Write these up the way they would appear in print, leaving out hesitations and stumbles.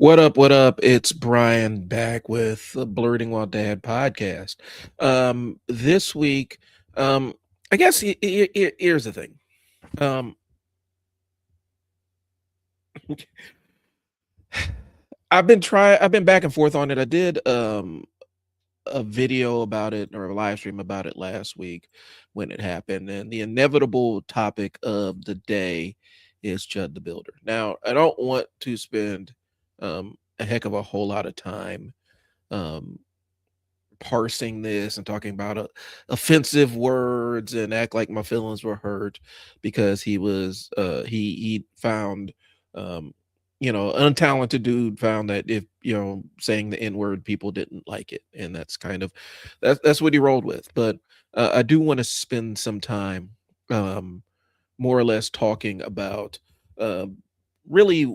What up? What up? It's Brian back with the Blerding While Dad podcast. This week, um, I guess here's the thing. Um, I've been back and forth on it. I did a video about it or a live stream about it last week when it happened, and the inevitable topic of the day is Chud the Builder. Now, I don't want to spend a heck of a whole lot of time um parsing this and talking about offensive words and act like my feelings were hurt because he found um an untalented dude found that if saying the n-word, people didn't like it, and that's kind of that's what he rolled with. But I do want to spend some time um more or less talking about uh, really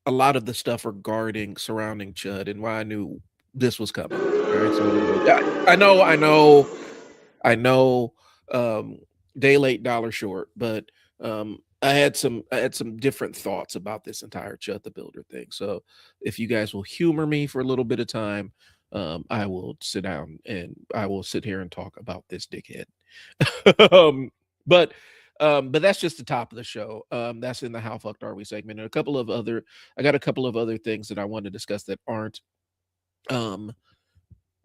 a lot of the stuff regarding surrounding Chud and why I knew this was coming. All right, so yeah, I know. Day late, dollar short, but I had some different thoughts about this entire Chud the Builder thing. So if you guys will humor me for a little bit of time, I will sit down and I will sit here and talk about this dickhead. um, but but that's just the top of the show. That's in the How Fucked Are We segment. And I got a couple of other things that I want to discuss that aren't um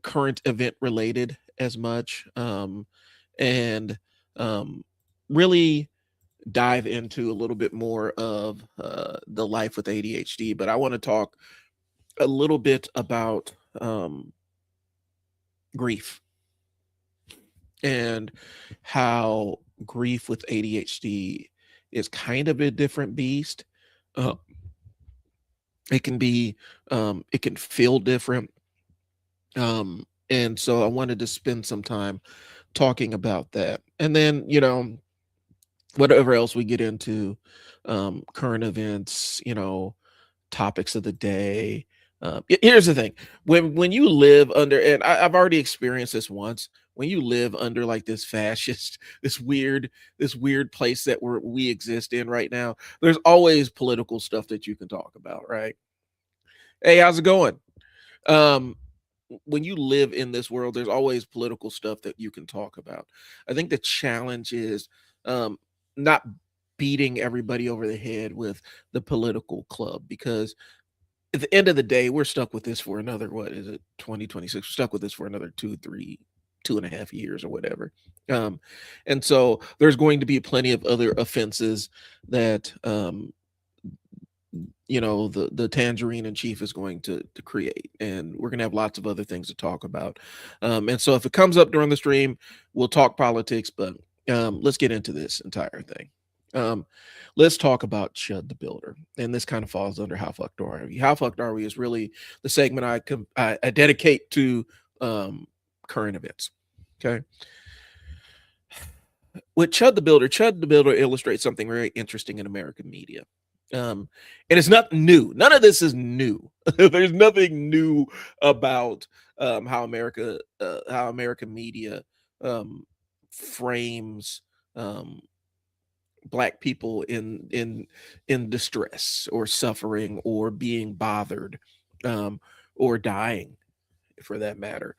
current event related as much. And um really dive into a little bit more of the life with ADHD. But I want to talk a little bit about grief and how grief with ADHD is kind of a different beast. Uh, it can be, it can feel different. And so I wanted to spend some time talking about that. And then, whatever else we get into, current events, topics of the day. Here's the thing: when you live under, and I've already experienced this once, when you live under like this fascist, this weird place that we exist in right now, there's always political stuff that you can talk about, right? Hey, how's it going? Um, when you live in this world, there's always political stuff that you can talk about. I think the challenge is um, not beating everybody over the head with the political club, because at the end of the day, we're stuck with this for another, what is it, 2026? We're stuck with this for another 2.5 years or whatever. Um, and so there's going to be plenty of other offenses that the tangerine in chief is going to create, and we're going to have lots of other things to talk about. And so if it comes up during the stream, we'll talk politics, but let's get into this entire thing. um, let's talk about Chud the Builder, and this kind of falls under How Fucked Are We. How Fucked Are We is really the segment I dedicate to current events. Okay. With Chud the Builder illustrates something very interesting in American media. And it's not new. None of this is new. There's nothing new about how American media frames um, black people in distress or suffering or being bothered, or dying, for that matter.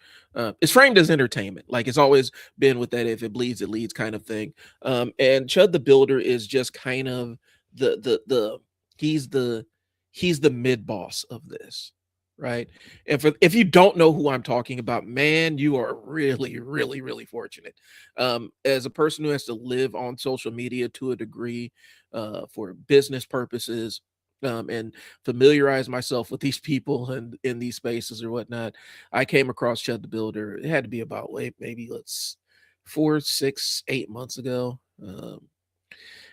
It's framed as entertainment. Like it's always been with that if it bleeds, it leads kind of thing. And Chud the Builder is just kind of the he's the he's the mid boss of this, right? And if you don't know who I'm talking about, man, you are really, really, really fortunate. As a person who has to live on social media to a degree, for business purposes, and familiarize myself with these people and in these spaces or whatnot, I came across Chud the Builder. It had to be about maybe let's 4, 6, 8 months ago.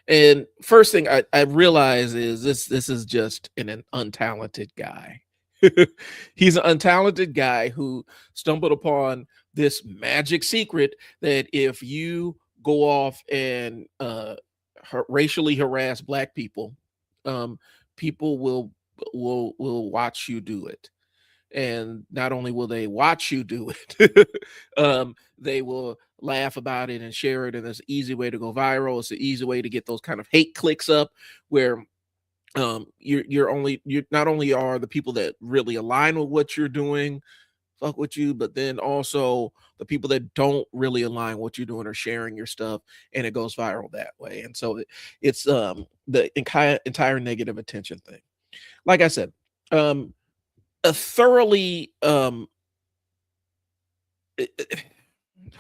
And first thing I realize is this is just an untalented guy. He's an untalented guy who stumbled upon this magic secret that if you go off and racially harass black people, people will watch you do it. And not only will they watch you do it, they will laugh about it and share it, and it's an easy way to go viral. It's an easy way to get those kind of hate clicks up, where You're not only are the people that really align with what you're doing fuck with you, but then also the people that don't really align what you're doing are sharing your stuff, and it goes viral that way. And so it's the entire negative attention thing. Like I said, a thoroughly how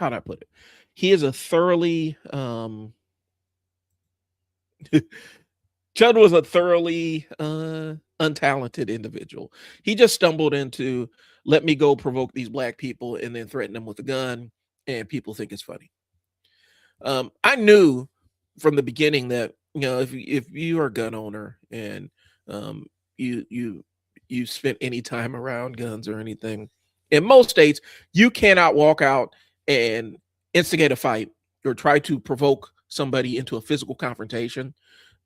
do I put it? He is a thoroughly Chud was a thoroughly untalented individual. He just stumbled into let me go provoke these black people and then threaten them with a gun, and people think it's funny. I knew from the beginning that if you are a gun owner and um, you spent any time around guns or anything, in most states you cannot walk out and instigate a fight or try to provoke somebody into a physical confrontation,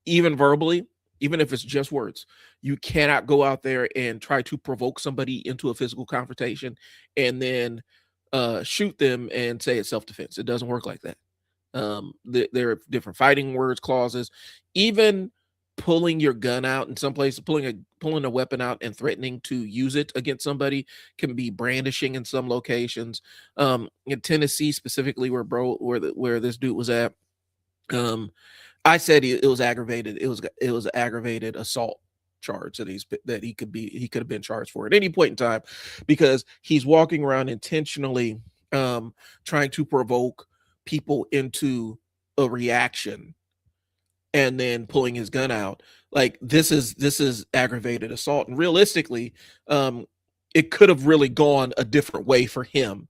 even verbally, even if it's just words. You cannot go out there and try to provoke somebody into a physical confrontation and then shoot them and say it's self-defense. It doesn't work like that. There are different fighting words, clauses, even pulling your gun out in some places, pulling a weapon out and threatening to use it against somebody can be brandishing in some locations. In Tennessee, specifically where this dude was at, I said it was aggravated. It was aggravated assault charge that he could have been charged for at any point in time, because he's walking around intentionally trying to provoke people into a reaction and then pulling his gun out. Like this is aggravated assault, and realistically it could have really gone a different way for him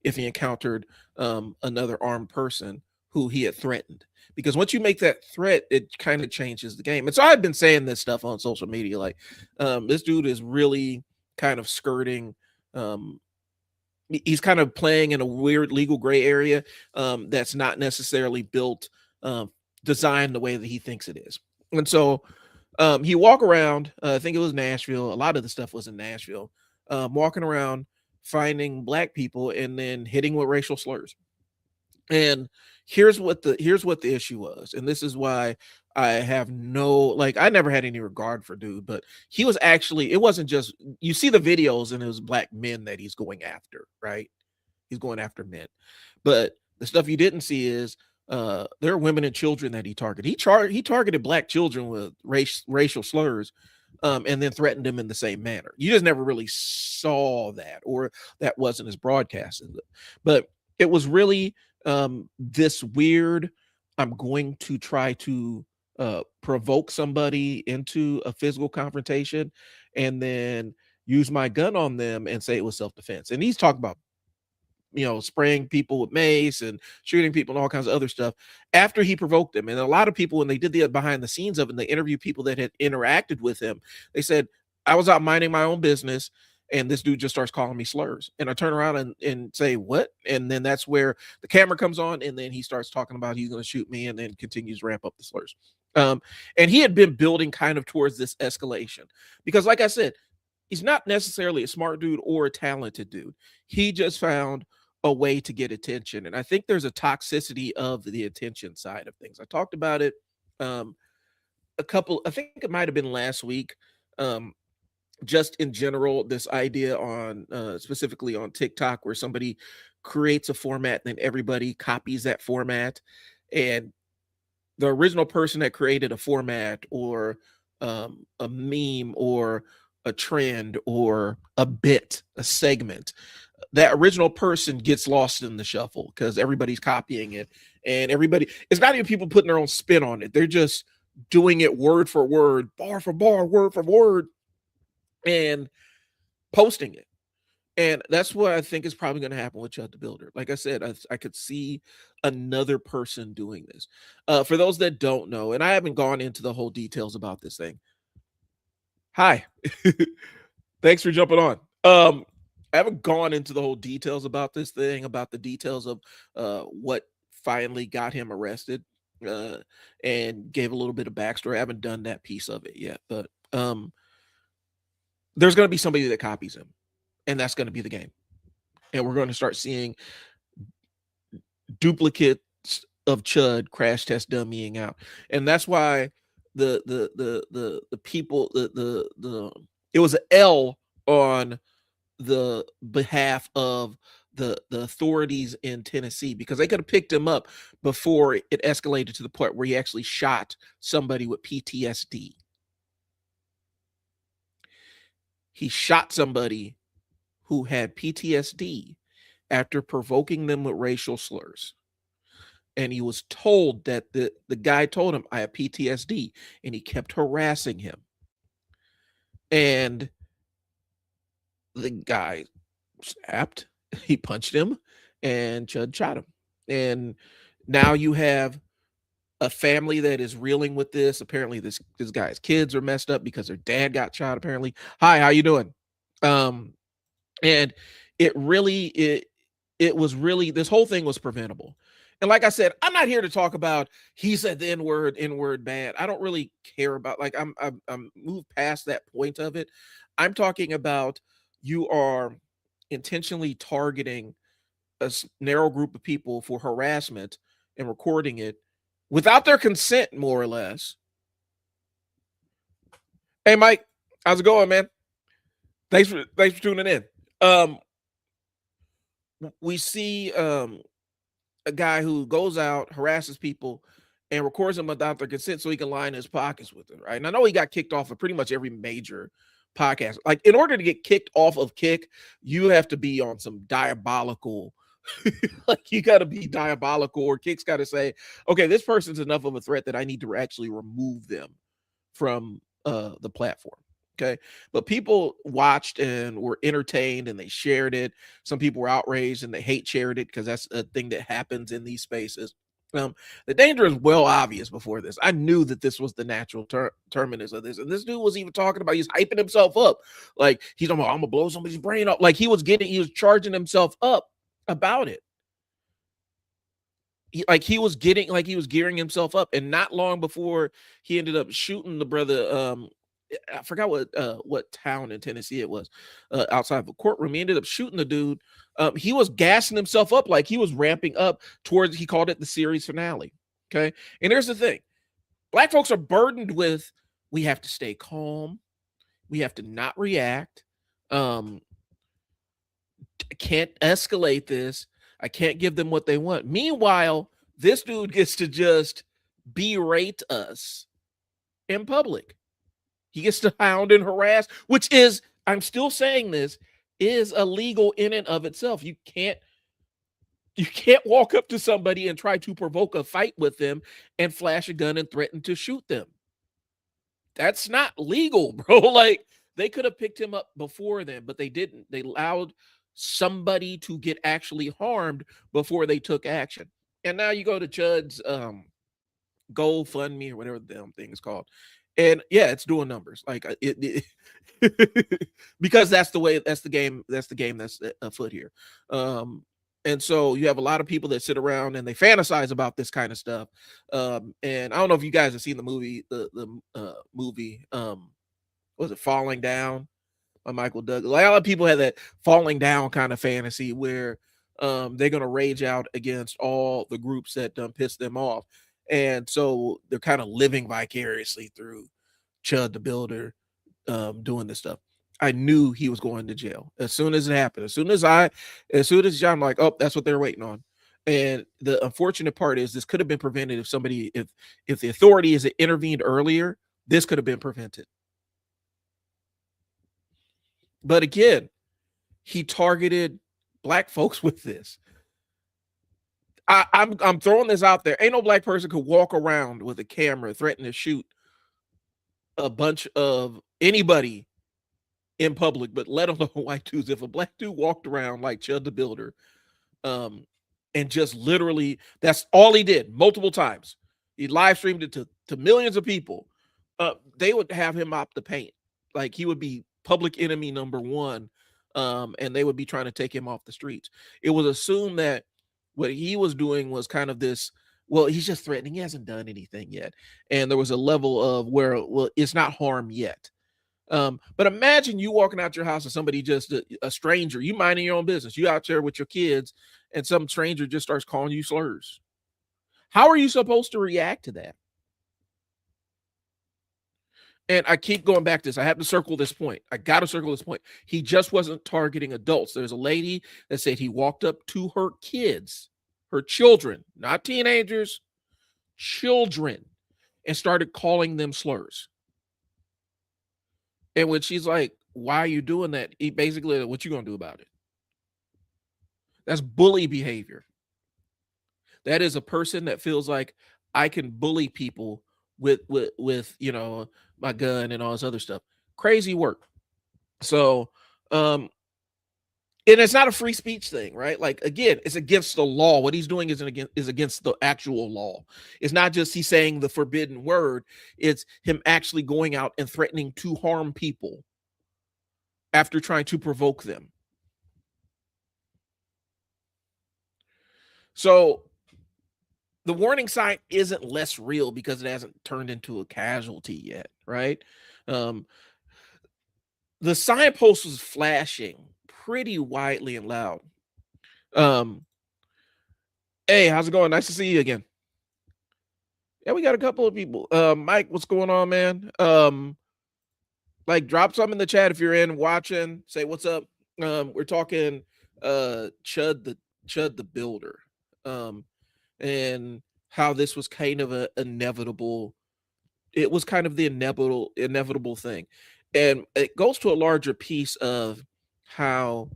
if he encountered another armed person who he had threatened. Because once you make that threat, it kind of changes the game. And so I've been saying this stuff on social media, like this dude is really kind of skirting. He's kind of playing in a weird legal gray area that's not necessarily built, designed the way that he thinks it is. And so he walk around. I think it was Nashville. A lot of the stuff was in Nashville. Walking around, finding black people, and then hitting with racial slurs. And here's what the issue was, and this is why I have I never had any regard for dude, but he was actually, it wasn't just, you see the videos and it was black men that he's going after, right? He's going after men. But the stuff you didn't see is there are women and children that he targeted. He targeted black children with racial slurs, and then threatened them in the same manner. You just never really saw that, or that wasn't as broadcasted. But it was really this weird, I'm going to try to provoke somebody into a physical confrontation and then use my gun on them and say it was self-defense. And he's talking about spraying people with mace and shooting people and all kinds of other stuff after he provoked them. And a lot of people, when they did the behind the scenes of it, and they interviewed people that had interacted with him, they said, I was out minding my own business and this dude just starts calling me slurs. And I turn around and say, what? And then that's where the camera comes on, and then he starts talking about he's going to shoot me, and then continues to ramp up the slurs. And he had been building kind of towards this escalation because, like I said, he's not necessarily a smart dude or a talented dude. He just found a way to get attention. And I think there's a toxicity of the attention side of things. I talked about it I think it might have been last week. Just in general, this idea on specifically on TikTok, where somebody creates a format and then everybody copies that format. And the original person that created a format or a meme or a trend or a bit, a segment, that original person gets lost in the shuffle because everybody's copying it, and it's not even people putting their own spin on it. They're just doing it word for word, bar for bar, word for word, and posting it. And that's what I think is probably going to happen with Chud the Builder. Like I said, I could see another person doing this. For those that don't know, and I haven't gone into the whole details about this thing. Hi. Thanks for jumping on. I haven't gone into the whole details about this thing, about the details of what finally got him arrested, and gave a little bit of backstory. I haven't done that piece of it yet, but there's going to be somebody that copies him, and that's going to be the game. And we're going to start seeing duplicates of Chud crash test dummying out. And that's why the people, it was an L on the behalf of the authorities in Tennessee, because they could have picked him up before it escalated to the point where he actually shot somebody with PTSD. He shot somebody who had PTSD after provoking them with racial slurs. And he was told that the guy told him, I have PTSD, and he kept harassing him. And the guy snapped, he punched him, and Chud shot him. And now you have a family that is reeling with this. Apparently this guy's kids are messed up because their dad got shot, apparently. Hi, how you doing? And it was really, this whole thing was preventable. And like I said, I'm not here to talk about he said the N-word bad. I don't really care about, like, I'm moved past that point of it. I'm talking about, you are intentionally targeting a narrow group of people for harassment and recording it without their consent, more or less. Hey, Mike, how's it going, man? Thanks for tuning in. We see a guy who goes out, harasses people, and records them without their consent so he can line his pockets with it, right? And I know he got kicked off of pretty much every major podcast. Like, in order to get kicked off of Kick, you have to be on some diabolical like, you got to be diabolical, or Kick's got to say, okay, this person's enough of a threat that I need to actually remove them from the platform. Okay. But people watched and were entertained, and they shared it. Some people were outraged and they hate shared it, because that's a thing that happens in these spaces. The danger is well obvious before this. I knew that this was the natural terminus of this. And this dude was even talking about, he's hyping himself up. Like, he's talking about, I'm gonna blow somebody's brain up. Like, he was charging himself up about it. He was gearing himself up. And not long before he ended up shooting the brother, I forgot what town in Tennessee it was, outside of a courtroom. He ended up shooting the dude. He was gassing himself up, like he was ramping up towards, he called it the series finale. Okay. And here's the thing. Black folks are burdened with, we have to stay calm. We have to not react. I can't escalate this. I can't give them what they want. Meanwhile, this dude gets to just berate us in public. He gets to hound and harass, which is, I'm still saying this, is illegal in and of itself. You can't walk up to somebody and try to provoke a fight with them and flash a gun and threaten to shoot them. That's not legal, bro. Like, they could have picked him up before then, but they didn't. They allowed somebody to get actually harmed before they took action. And now you go to Chud's GoFundMe or whatever the damn thing is called. And yeah, it's doing numbers. Like, because that's the game that's afoot here. And so you have a lot of people that sit around and they fantasize about this kind of stuff. And I don't know if you guys have seen the movie, movie, was it Falling Down by Michael Douglas? Like, a lot of people have that falling down kind of fantasy where they're going to rage out against all the groups that piss them off. And so they're kind of living vicariously through Chud the Builder doing this stuff. I knew he was going to jail as soon as it happened. As soon as I'm like, oh, that's what they're waiting on. And the unfortunate part is, this could have been prevented if the authorities had intervened earlier. This could have been prevented. But again, he targeted Black folks with this. I'm throwing this out there. Ain't no Black person could walk around with a camera threatening to shoot a bunch of anybody in public, but let alone white dudes. If a Black dude walked around like Chud the Builder, and just literally, that's all he did multiple times. He live streamed it to millions of people. They would have him op the paint. Like, he would be public enemy number one. And they would be trying to take him off the streets. It was assumed that what he was doing was kind of this, well, he's just threatening. He hasn't done anything yet. And there was a level of where, well, it's not harm yet. But imagine you walking out your house and somebody just, a stranger, you minding your own business, you out there with your kids, and some stranger just starts calling you slurs. How are you supposed to react to that? And I keep going back to this. I have to circle this point. I got to circle this point. He just wasn't targeting adults. There's a lady that said he walked up to her kids, her children, not teenagers, children, and started calling them slurs. And when she's like, why are you doing that? He basically, what you gonna do about it? That's bully behavior. That is a person that feels like I can bully people with my gun and all this other stuff. Crazy work. So and it's not a free speech thing, right? Like, again, it's against the law. What he's doing is against the actual law. It's not just he's saying the forbidden word, it's him actually going out and threatening to harm people after trying to provoke them. So the warning sign isn't less real because it hasn't turned into a casualty yet, right? The signpost was flashing pretty widely and loud. Hey, how's it going? Nice to see you again. Yeah, we got a couple of people. Mike, what's going on, man? Like, drop some in the chat if you're in watching. Say what's up. We're talking Chud the Builder. And how this was kind of a inevitable. It was kind of the inevitable thing. And it goes to a larger piece of how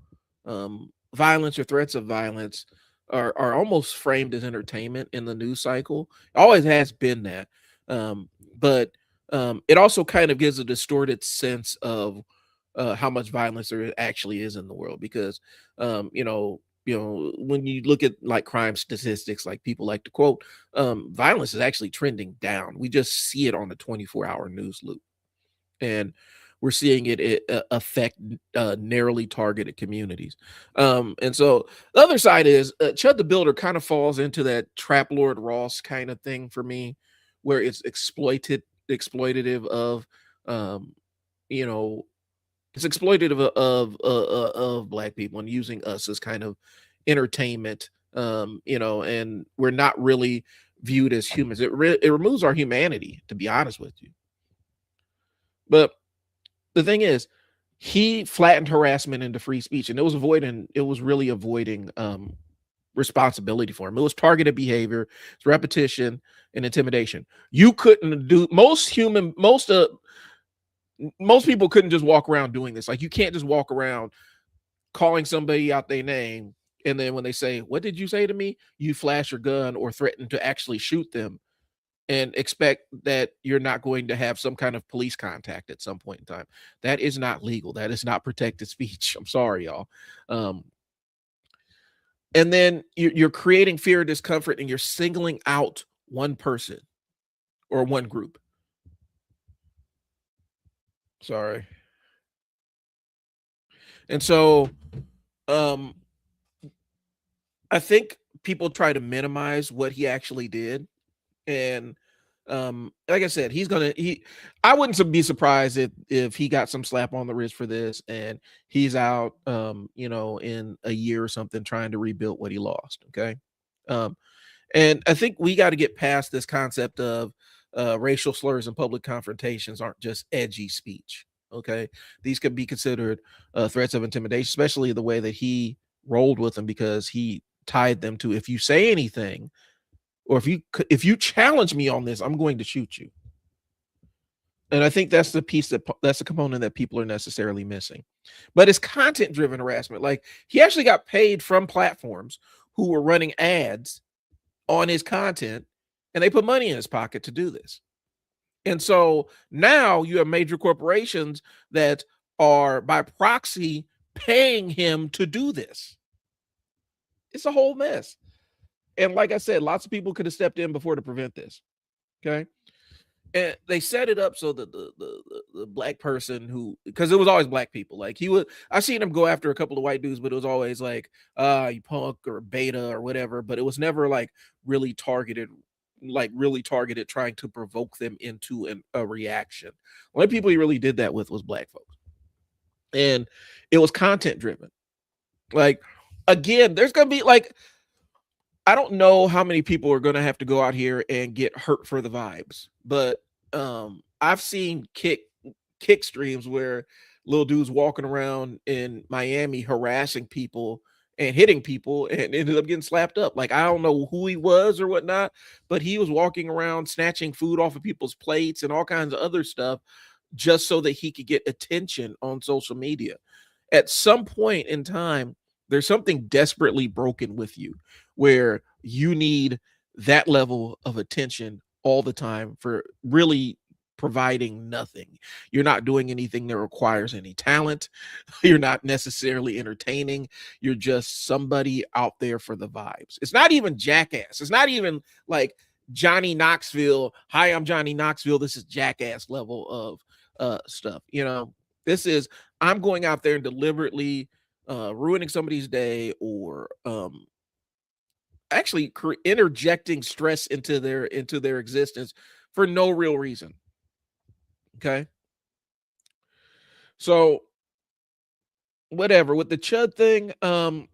violence or threats of violence are almost framed as entertainment in the news cycle. It always has been that. But it also kind of gives a distorted sense of how much violence there actually is in the world, because when you look at like crime statistics, like people like to quote, violence is actually trending down. We just see it on the 24-hour news loop, and we're seeing it affect narrowly targeted communities. And so the other side is Chud the Builder kind of falls into that Trap Lord Ross kind of thing for me, where it's exploitative of it's exploitative of Black people and using us as kind of entertainment, and we're not really viewed as humans. It removes our humanity, to be honest with you. But the thing is, he flattened harassment into free speech, and it was really avoiding responsibility for him. It was targeted behavior, it's repetition, and intimidation. You couldn't do most people couldn't just walk around doing this. Like, you can't just walk around calling somebody out their name, and then when they say, "What did you say to me?" you flash your gun or threaten to actually shoot them and expect that you're not going to have some kind of police contact at some point in time. That is not legal. That is not protected speech. I'm sorry, y'all. And then you're creating fear and discomfort, and you're singling out one person or one group. Sorry. And so I think people try to minimize what he actually did. And like I said, I wouldn't be surprised if he got some slap on the wrist for this, and he's out in a year or something trying to rebuild what he lost. Okay. And I think we got to get past this concept of racial slurs and public confrontations aren't just edgy speech. Okay. These could be considered threats of intimidation, especially the way that he rolled with them, because he tied them to, if you say anything, or if you challenge me on this, I'm going to shoot you. And I think that's that's the component that people are necessarily missing. But it's content driven harassment. Like, he actually got paid from platforms who were running ads on his content, and they put money in his pocket to do this. And so now you have major corporations that are by proxy paying him to do this. It's a whole mess. And like I said, lots of people could have stepped in before to prevent this. Okay. And they set it up so that the Black person who, because it was always Black people, like I seen him go after a couple of white dudes, but it was always like, you punk or beta or whatever. But it was never like really targeted, trying to provoke them into a reaction. The only people he really did that with was Black folks. And it was content driven. Like, again, there's going to be like, I don't know how many people are going to have to go out here and get hurt for the vibes, but I've seen Kick kick streams where little dudes walking around in Miami harassing people and hitting people and ended up getting slapped up. Like, I don't know who he was or whatnot, but he was walking around snatching food off of people's plates and all kinds of other stuff just so that he could get attention on social media. At some point in time, there's something desperately broken with you where you need that level of attention all the time for really providing nothing. You're not doing anything that requires any talent. You're not necessarily entertaining. You're just somebody out there for the vibes. It's not even Jackass. It's not even like Johnny Knoxville. Hi, I'm Johnny Knoxville. This is Jackass level of stuff. You know, this is I'm going out there and deliberately ruining somebody's day or actually interjecting stress into their existence for no real reason. Okay. So whatever with the Chud thing, I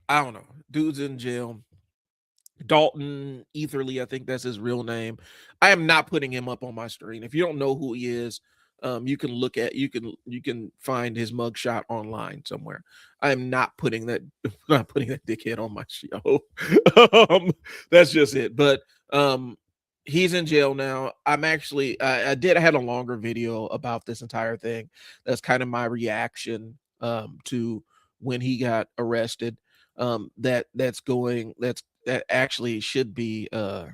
don't know. Dude's in jail. Dalton Etherly, I think that's his real name. I am not putting him up on my screen. If you don't know who he is, you can look at you can find his mugshot online somewhere. I am not putting that not putting that dickhead on my show. That's just it. But he's in jail now. I'm actually I had a longer video about this entire thing. That's kind of my reaction to when he got arrested. That actually should be I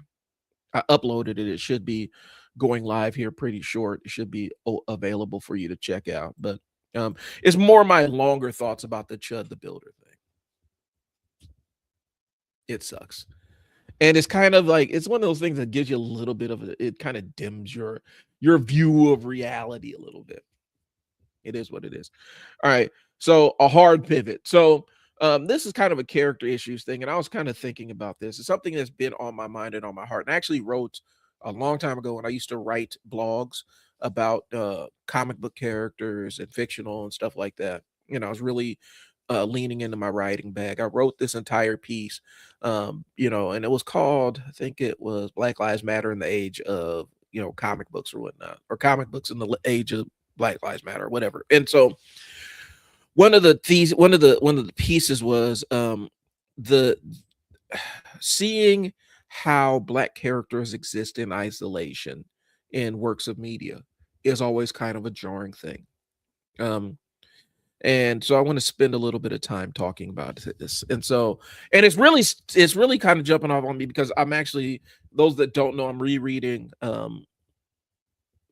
uploaded it. It should be going live here pretty short. It should be available for you to check out. But it's more my longer thoughts about the Chud the Builder thing. It sucks. And it's kind of like it's one of those things that gives you a little bit of it kind of dims your view of reality a little bit. It is what it is. All right. So a hard pivot. So this is kind of a character issues thing, and I was kind of thinking about this. It's something that's been on my mind and on my heart. And I actually wrote a long time ago when I used to write blogs about comic book characters and fictional and stuff like that. You know, I was really leaning into my writing bag. I wrote this entire piece, you know, and it was called, I think it was Black Lives Matter in the age of, you know, comic books or whatnot, or comic books in the age of Black Lives Matter, or whatever. And so one of the pieces was the seeing how Black characters exist in isolation in works of media is always kind of a jarring thing. Um, and so I want to spend a little bit of time talking about this. And so, and it's really kind of jumping off on me because I'm actually, those that don't know, I'm rereading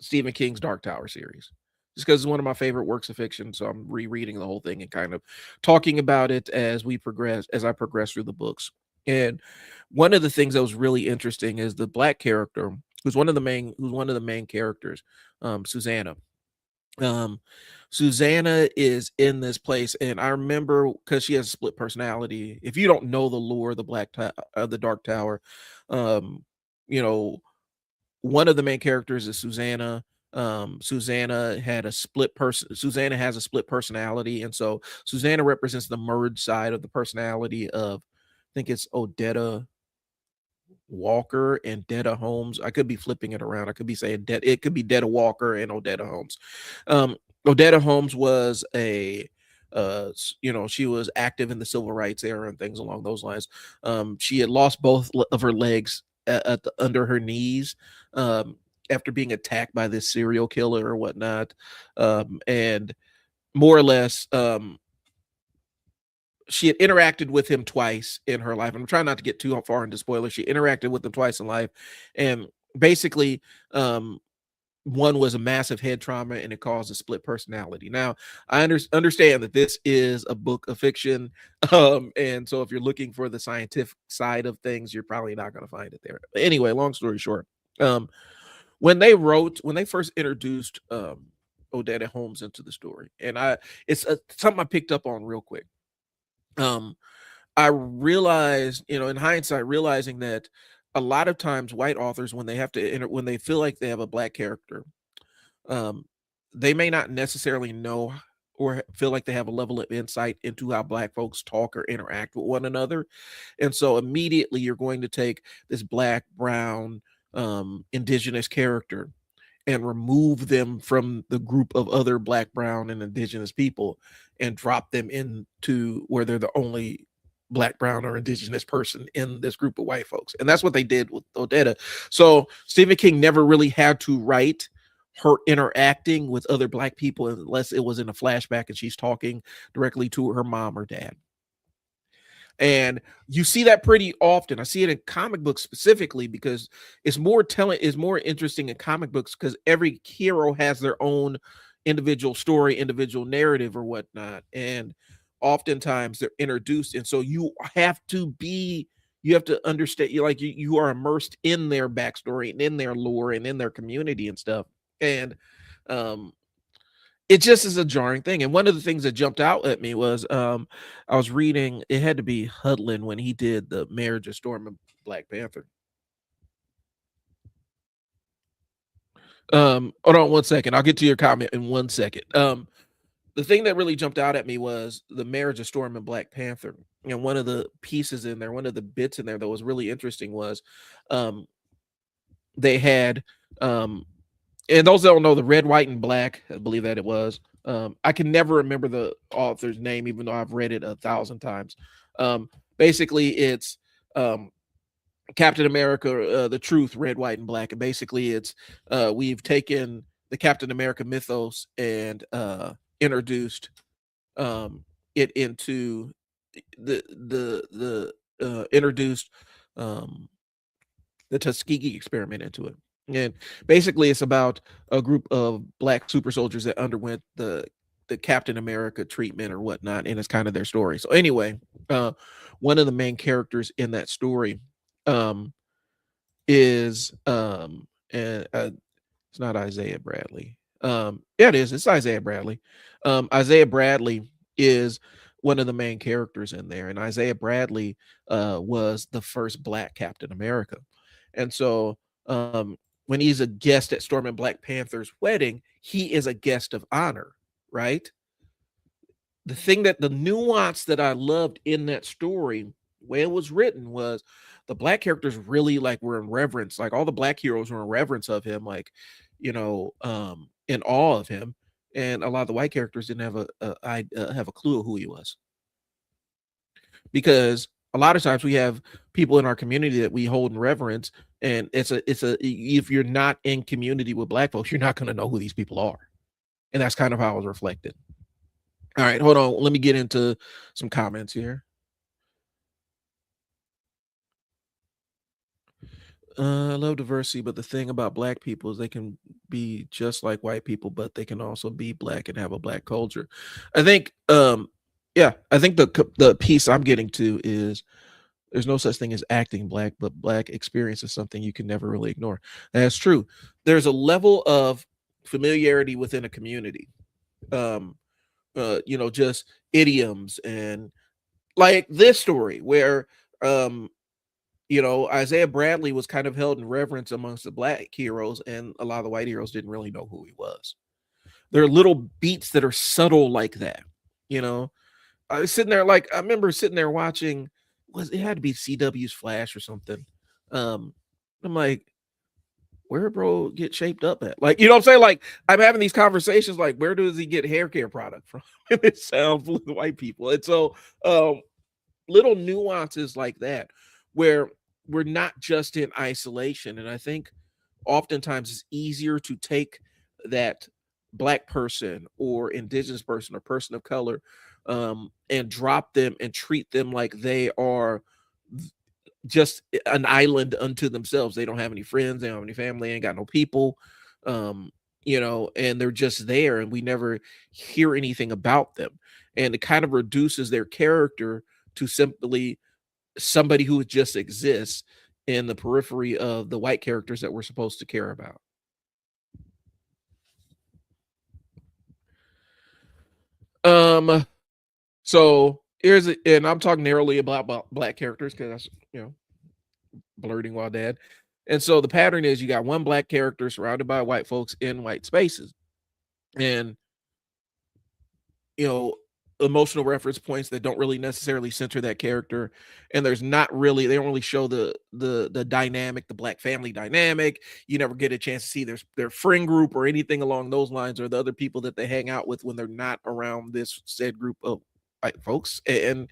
Stephen King's Dark Tower series just because it's one of my favorite works of fiction. So I'm rereading the whole thing and kind of talking about it as I progress through the books. And one of the things that was really interesting is the Black character who's one of the main characters, Susanna. Um, Susanna is in this place, and I remember because she has a split personality. If you don't know the lore of the Dark Tower, um, you know, one of the main characters is Susanna. Susanna has a split personality, and so Susanna represents the merged side of the personality of, I think it's Odetta Walker and Detta Holmes. I could be flipping it around. I could be saying it could be Detta Walker and Odetta Holmes. Um, Odetta Holmes was you know, she was active in the civil rights era and things along those lines. She had lost both of her legs under her knees after being attacked by this serial killer or whatnot. And more or less, she had interacted with him twice in her life. I'm trying not to get too far into spoilers. She interacted with him twice in life, and basically, one was a massive head trauma, and it caused a split personality. Now, I understand that this is a book of fiction, and so if you're looking for the scientific side of things, you're probably not going to find it there. But anyway, long story short, when they first introduced Odetta Holmes into the story, and it's something I picked up on real quick. I realized, you know, in hindsight, realizing that a lot of times white authors, when they have to when they feel like they have a Black character, um, they may not necessarily know or feel like they have a level of insight into how Black folks talk or interact with one another. And so immediately you're going to take this Black, brown, indigenous character and remove them from the group of other black, brown, and indigenous people and drop them into where they're the only black, brown, or indigenous person in this group of white folks. And that's what they did with Odetta. So Stephen King never really had to write her interacting with other black people unless it was in a flashback and she's talking directly to her mom or dad. And you see that pretty often. I see it in comic books specifically because it's more interesting in comic books because every hero has their own individual story, individual narrative, or whatnot. And oftentimes they're introduced. And so you have to understand, you are immersed in their backstory and in their lore and in their community and stuff. And um it just is a jarring thing. And one of the things that jumped out at me was I was reading, it had to be Hudlin when he did the Marriage of Storm and Black Panther. Hold on one second. I'll get to your comment in 1 second. The thing that really jumped out at me was the Marriage of Storm and Black Panther. And one of the pieces in there, one of the bits in there that was really interesting was um they had and those that don't know, the Red, White, and Black, I believe that it was. I can never remember the author's name, even though I've read it 1,000 times. Basically, it's Captain America, the Truth, Red, White, and Black. And basically, it's we've taken the Captain America mythos and introduced it into introduced the Tuskegee experiment into it. And basically, it's about a group of black super soldiers that underwent the Captain America treatment or whatnot, and it's kind of their story. So anyway, one of the main characters in that story um, is and it's not Isaiah Bradley. Yeah, it is. It's Isaiah Bradley. Isaiah Bradley is one of the main characters in there, and Isaiah Bradley was the first Black Captain America, and so when he's a guest at Storm and Black Panther's wedding, he is a guest of honor, right? The nuance that I loved in that story, way it was written, was the black characters really like were in reverence, like all the black heroes were in reverence of him, like in awe of him, and a lot of the white characters didn't have a clue of who he was, because a lot of times we have people in our community that we hold in reverence, and if you're not in community with black folks, you're not going to know who these people are, and that's kind of how it was reflected. All right, hold on. Let me get into some comments here. I love diversity, but the thing about black people is they can be just like white people, but they can also be black and have a black culture. I think, yeah, I think the piece I'm getting to is there's no such thing as acting black, but black experience is something you can never really ignore. That's true. There's a level of familiarity within a community. Um, just idioms and like this story where Isaiah Bradley was kind of held in reverence amongst the black heroes, and a lot of the white heroes didn't really know who he was. There are little beats that are subtle like that. You know, I was sitting there, like I remember sitting there watching, it had to be CW's Flash or something. I'm like, where bro get shaped up at? Like, you know what I'm saying? Like, I'm having these conversations, like, where does he get hair care product from? It sounds full of white people. And so little nuances like that, where we're not just in isolation. And I think oftentimes it's easier to take that black person or indigenous person or person of color and drop them and treat them like they are just an island unto themselves. They don't have any friends, they don't have any family, ain't got no people, and they're just there, and we never hear anything about them. And it kind of reduces their character to simply somebody who just exists in the periphery of the white characters that we're supposed to care about. So here's it, and I'm talking narrowly about black characters because that's Blerding While Dad. And so the pattern is you got one black character surrounded by white folks in white spaces. And emotional reference points that don't really necessarily center that character, and there's not really they don't really show the dynamic, the black family dynamic. You never get a chance to see their friend group or anything along those lines, or the other people that they hang out with when they're not around this said group of white folks. And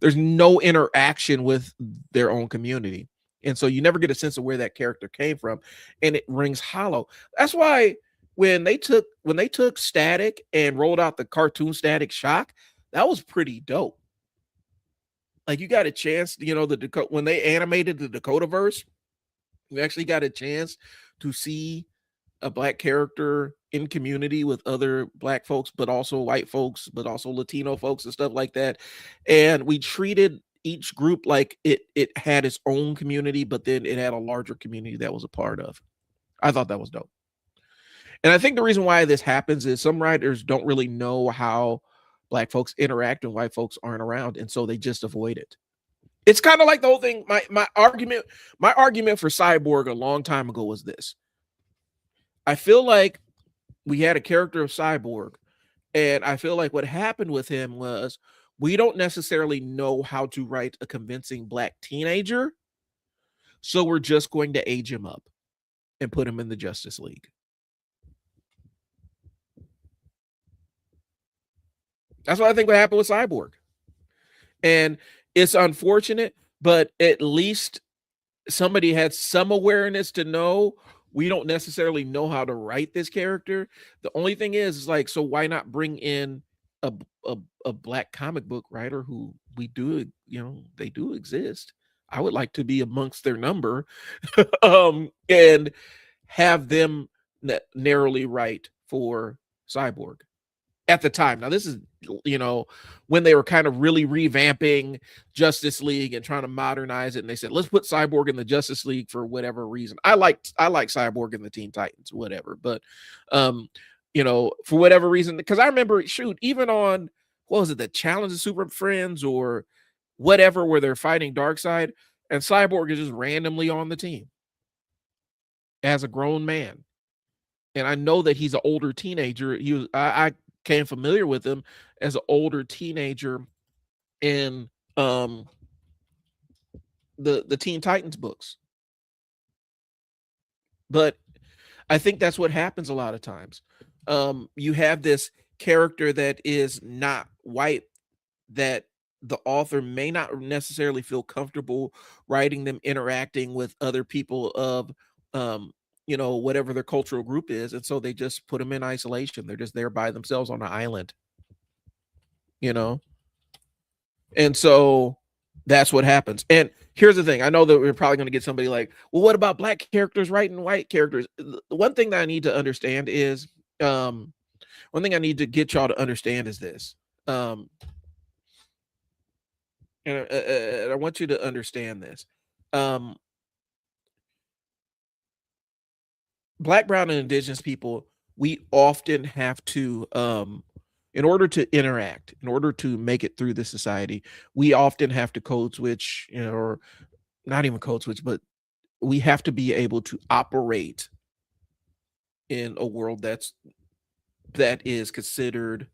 there's no interaction with their own community, and so you never get a sense of where that character came from, and it rings hollow. That's why when they took Static and rolled out the cartoon Static Shock, that was pretty dope. Like, you got a chance, when they animated the Dakotaverse, you actually got a chance to see a black character in community with other black folks, but also white folks, but also Latino folks and stuff like that. And we treated each group like it had its own community, but then it had a larger community that was a part of. I thought that was dope. And I think the reason why this happens is some writers don't really know how black folks interact and white folks aren't around, and so they just avoid it. It's kind of like the whole thing. My argument for Cyborg a long time ago was this. I feel like we had a character of Cyborg, and I feel like what happened with him was we don't necessarily know how to write a convincing black teenager, so we're just going to age him up and put him in the Justice League. That's what I think what happened with Cyborg. And it's unfortunate, but at least somebody had some awareness to know we don't necessarily know how to write this character. The only thing is like, so why not bring in a, a black comic book writer who we do, they do exist. I would like to be amongst their number, and have them narrowly write for Cyborg at the time. Now, this is, when they were kind of really revamping Justice League and trying to modernize it, and they said, let's put Cyborg in the Justice League for whatever reason. I like Cyborg in the Teen Titans, whatever. But, for whatever reason, because I remember, even on, what was it, the Challenge of Super Friends or whatever, where they're fighting Darkseid, and Cyborg is just randomly on the team as a grown man. And I know that he's an older teenager. I became familiar with him as an older teenager in the Teen Titans books. But I think that's what happens a lot of times. You have this character that is not white, that the author may not necessarily feel comfortable writing them interacting with other people of whatever their cultural group is, and so they just put them in isolation. They're just there by themselves on an island, and so that's what happens. And here's the thing. I know that we're probably going to get somebody like, well, what about black characters writing white characters? The one thing that I need to understand is, one thing I need to get y'all to understand is this. And I want you to understand this. Black, brown, and indigenous people, we often have to, in order to interact, in order to make it through the society, we often have to code switch, or not even code switch, but we have to be able to operate in a world that is considered,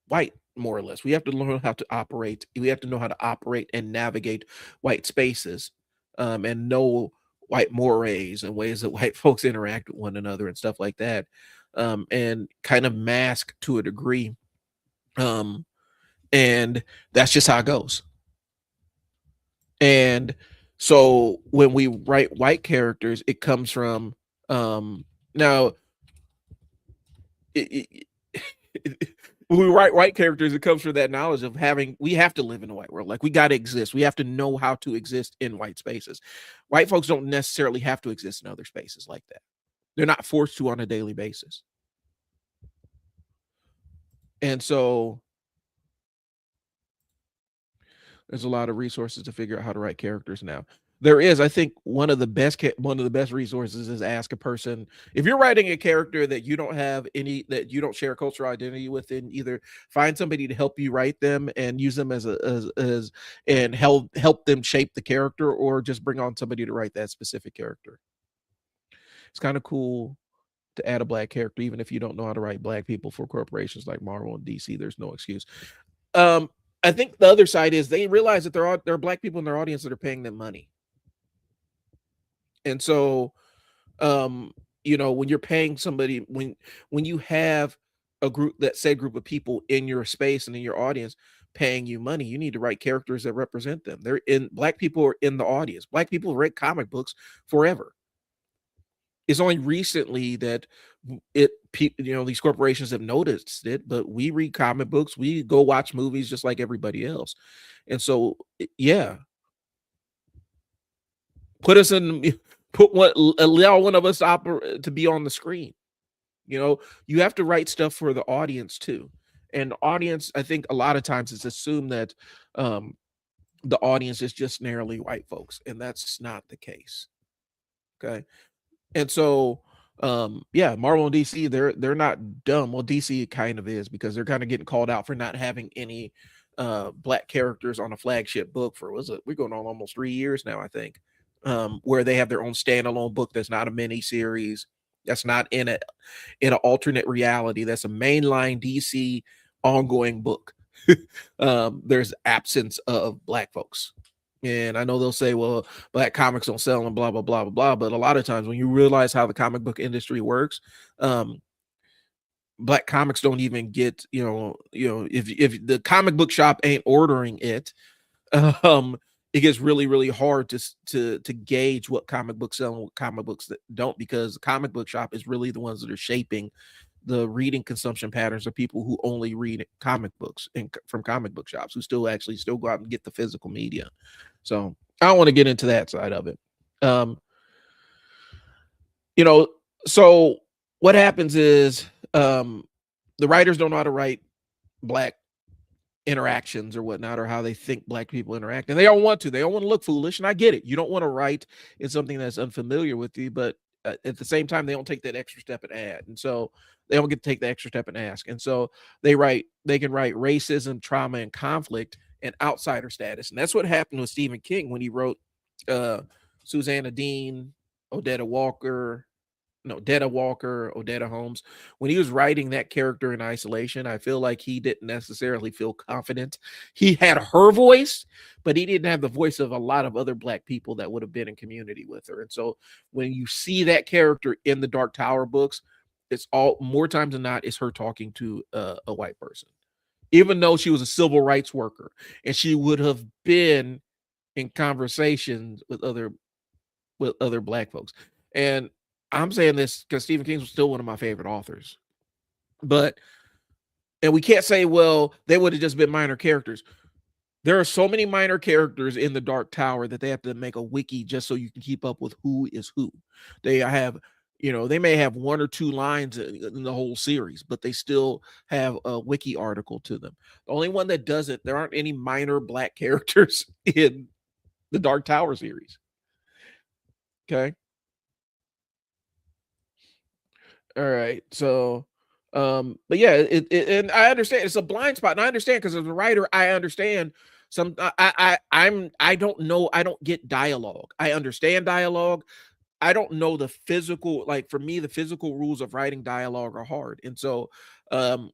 white, more or less. We have to learn how to operate. We have to know how to operate and navigate white spaces, and know white mores and ways that white folks interact with one another and stuff like that, and kind of mask to a degree. And that's just how it goes. And so when we write white characters, it comes from, now, when we write white characters, it comes from that knowledge of we have to live in a white world. Like, we got to exist. We have to know how to exist in white spaces. White folks don't necessarily have to exist in other spaces like that. They're not forced to on a daily basis. And so there's a lot of resources to figure out how to write characters now. There is, I think, one of the best resources is ask a person, if you're writing a character that you don't share a cultural identity with, then either find somebody to help you write them and use them as and help them shape the character, or just bring on somebody to write that specific character. It's kind of cool to add a black character, even if you don't know how to write black people for corporations like Marvel and DC. There's no excuse. I think the other side is they realize that there are black people in their audience that are paying them money. And so, when you're paying somebody, when you have a group of people in your space and in your audience paying you money, you need to write characters that represent them. Black people are in the audience. Black people read comic books forever. It's only recently that these corporations have noticed it, but we read comic books, we go watch movies just like everybody else. And so, yeah, put us in, allow one of us to be on the screen. You have to write stuff for the audience too. And the audience, I think a lot of times it's assumed that the audience is just narrowly white folks, and that's not the case. Okay. And so, Marvel and DC, they're not dumb. Well, DC kind of is, because they're kind of getting called out for not having any black characters on a flagship book for, we're going on almost 3 years now, I think, where they have their own standalone book that's not a mini series, that's not in an alternate reality, that's a mainline DC ongoing book. There's absence of black folks. And I know they'll say, well, black comics don't sell and blah, blah, blah, blah, blah. But a lot of times when you realize how the comic book industry works, black comics don't even get, if the comic book shop ain't ordering it, it gets really, really hard to gauge what comic books sell and what comic books that don't, because the comic book shop is really the ones that are shaping the reading consumption patterns of people who only read comic books from comic book shops, who still go out and get the physical media. So I don't want to get into that side of it. So what happens is the writers don't know how to write black interactions or whatnot, or how they think black people interact, and they don't want to. They don't want to look foolish, and I get it. You don't want to write in something that's unfamiliar with you, but at the same time, they don't take that extra step and add, and so they don't get to take the extra step and ask, and so they can write racism, trauma, and conflict and outsider status. And that's what happened with Stephen King when he wrote Susanna Dean, Odetta Walker, Odetta Holmes. When he was writing that character in isolation, I feel like he didn't necessarily feel confident. He had her voice, but he didn't have the voice of a lot of other black people that would have been in community with her. And so when you see that character in the Dark Tower books, it's more times than not, it's her talking to a white person, even though she was a civil rights worker, and she would have been in conversations with other black folks. And I'm saying this because Stephen King was still one of my favorite authors, and we can't say, well, they would have just been minor characters. There are so many minor characters in the Dark Tower that they have to make a wiki just so you can keep up with who is who. They may have 1 or 2 lines in the whole series, but they still have a wiki article to them. The only one that doesn't, there aren't any minor black characters in the Dark Tower series. Okay. All right. So, but yeah, and I understand it's a blind spot, and I understand, because as a writer, I understand I don't know, I don't get dialogue. I understand dialogue. I don't know the physical, like for me, the physical rules of writing dialogue are hard. And so, I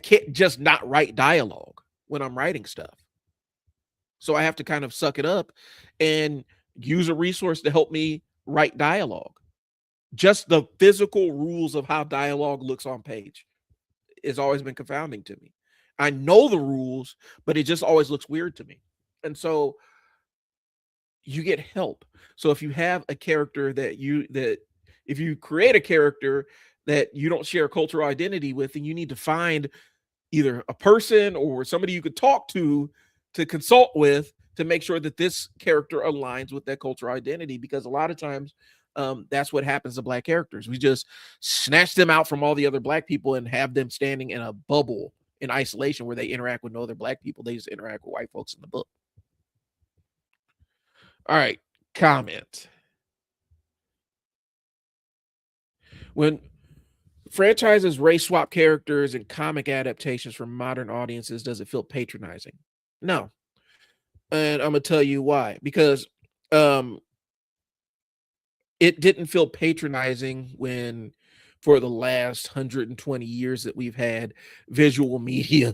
can't just not write dialogue when I'm writing stuff. So I have to kind of suck it up and use a resource to help me write dialogue. Just the physical rules of how dialogue looks on page has always been confounding to me. I know the rules, but it just always looks weird to me. And so you get help. So if you have a character if you create a character that you don't share cultural identity with, then you need to find either a person or somebody you could talk to consult with, to make sure that this character aligns with that cultural identity. Because a lot of times, that's what happens to black characters. We just snatch them out from all the other black people and have them standing in a bubble in isolation where they interact with no other black people. They just interact with white folks in the book. All right, comment. When franchises race swap characters and comic adaptations for modern audiences, does it feel patronizing? No. And I'm gonna tell you why. Because it didn't feel patronizing when for the last 120 years that we've had visual media.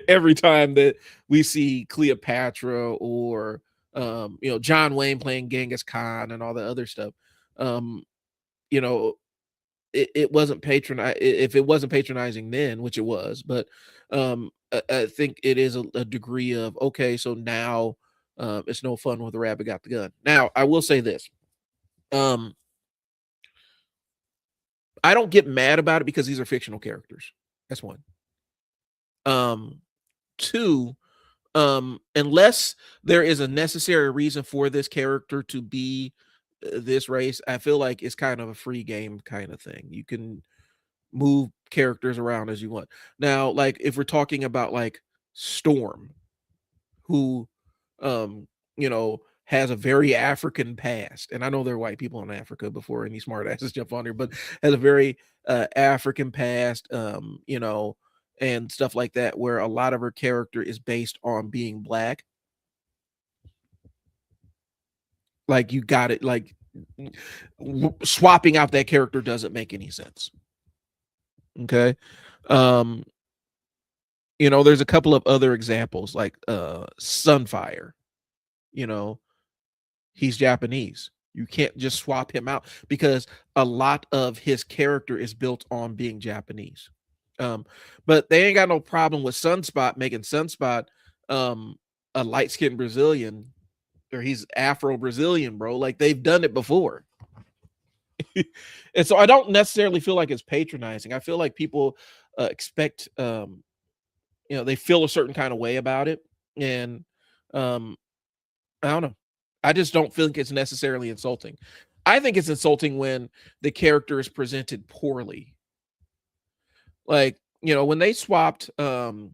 Every time that we see Cleopatra or John Wayne playing Genghis Khan and all the other stuff, you know, it wasn't if it wasn't patronizing then, which it was, but I think it is a degree of, okay, so now it's no fun when the rabbit got the gun. Now I will say this, I don't get mad about it because these are fictional characters. That's one. Two, unless there is a necessary reason for this character to be this race, I feel like it's kind of a free game kind of thing. You can move characters around as you want. Now, like if we're talking about like Storm, who has a very African past, and I know there are white people in Africa before any smart asses jump on here, but has a very African past, and stuff like that, where a lot of her character is based on being black. Like you got it, like swapping out that character doesn't make any sense. Okay. There's a couple of other examples, like Sunfire. He's Japanese. You can't just swap him out because a lot of his character is built on being Japanese. But they ain't got no problem with Sunspot making Sunspot a light-skinned Brazilian, or he's Afro-Brazilian, bro. Like they've done it before. And so I don't necessarily feel like it's patronizing. I feel like people expect, they feel a certain kind of way about it. And I don't know. I just don't think it's necessarily insulting. I think it's insulting when the character is presented poorly. Like, when they swapped, when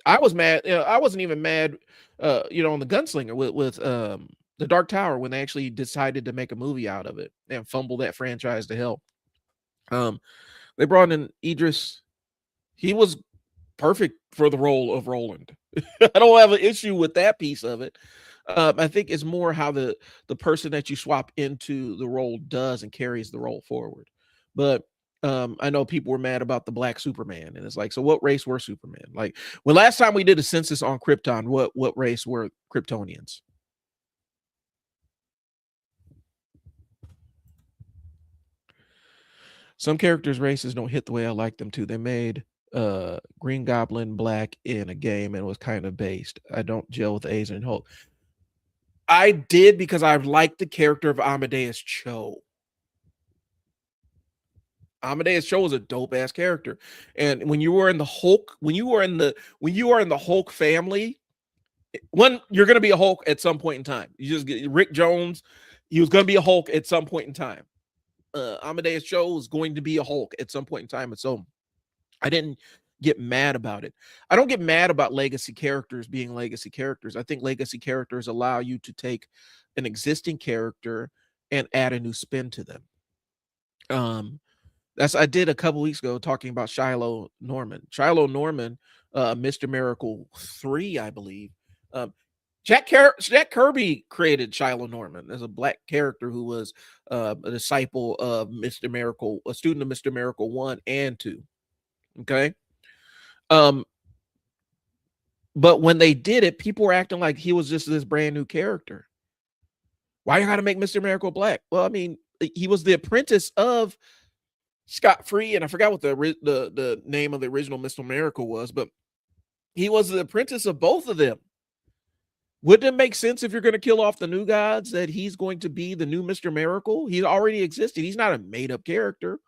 I was mad, I wasn't even mad, on the Gunslinger with the Dark Tower, when they actually decided to make a movie out of it and fumble that franchise to hell. They brought in Idris. He was perfect for the role of Roland. I don't have an issue with that piece of it. I think it's more how the person that you swap into the role does and carries the role forward. But I know people were mad about the Black Superman, and it's like, so what race were Superman? Like, when last time we did a census on Krypton, what race were Kryptonians? Some characters' races don't hit the way I like them to. They made Green Goblin black in a game and it was kind of based. I don't gel with A's and Hulk. I did because I liked the character of Amadeus Cho. Amadeus Cho was a dope ass character, and when you were in the Hulk, when you are in the Hulk family, you're going to be a Hulk at some point in time. You just get Rick Jones. He was going to be a Hulk at some point in time. Amadeus Cho was going to be a Hulk at some point in time, and so I didn't get mad about it. I don't get mad about legacy characters being legacy characters. I think legacy characters allow you to take an existing character and add a new spin to them. That's I did a couple weeks ago talking about Shiloh Norman. Shiloh Norman, Mr. Miracle 3, I believe. Jack Kirby created Shiloh Norman as a black character who was a disciple of Mr. Miracle, a student of Mr. Miracle 1 and 2. Okay. But when they did it, people were acting like he was just this brand new character. Why you gotta make Mr. Miracle black? Well, I mean, he was the apprentice of Scott Free, and I forgot what the name of the original Mr. Miracle was, but he was the apprentice of both of them. Wouldn't it make sense, if you're going to kill off the new gods, that he's going to be the new Mr. Miracle? He already existed. He's not a made-up character.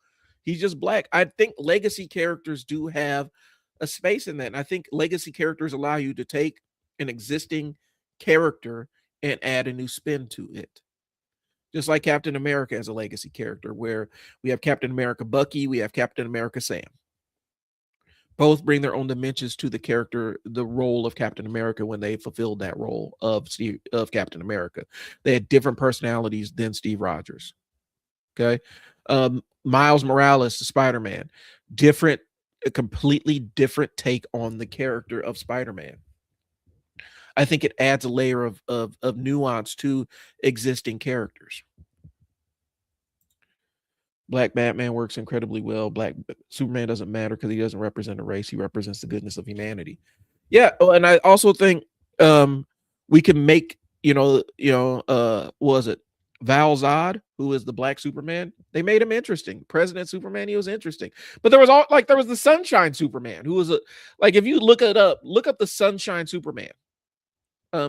He's just black. I think legacy characters do have a space in that. And I think legacy characters allow you to take an existing character and add a new spin to it. Just like Captain America as a legacy character, where we have Captain America Bucky, we have Captain America Sam. Both bring their own dimensions to the character, the role of Captain America when they fulfilled that role of Captain America. They had different personalities than Steve Rogers. Okay. Miles Morales, Spider-Man, a completely different take on the character of Spider-Man. I think it adds a layer of nuance to existing characters. Black Batman works incredibly well. Black Superman doesn't matter because he doesn't represent a race. He represents the goodness of humanity. Yeah, and I also think we can make was it Val Zod, who is the Black Superman? They made him interesting. President Superman, he was interesting. But there was the Sunshine Superman, who was if you look up the Sunshine Superman.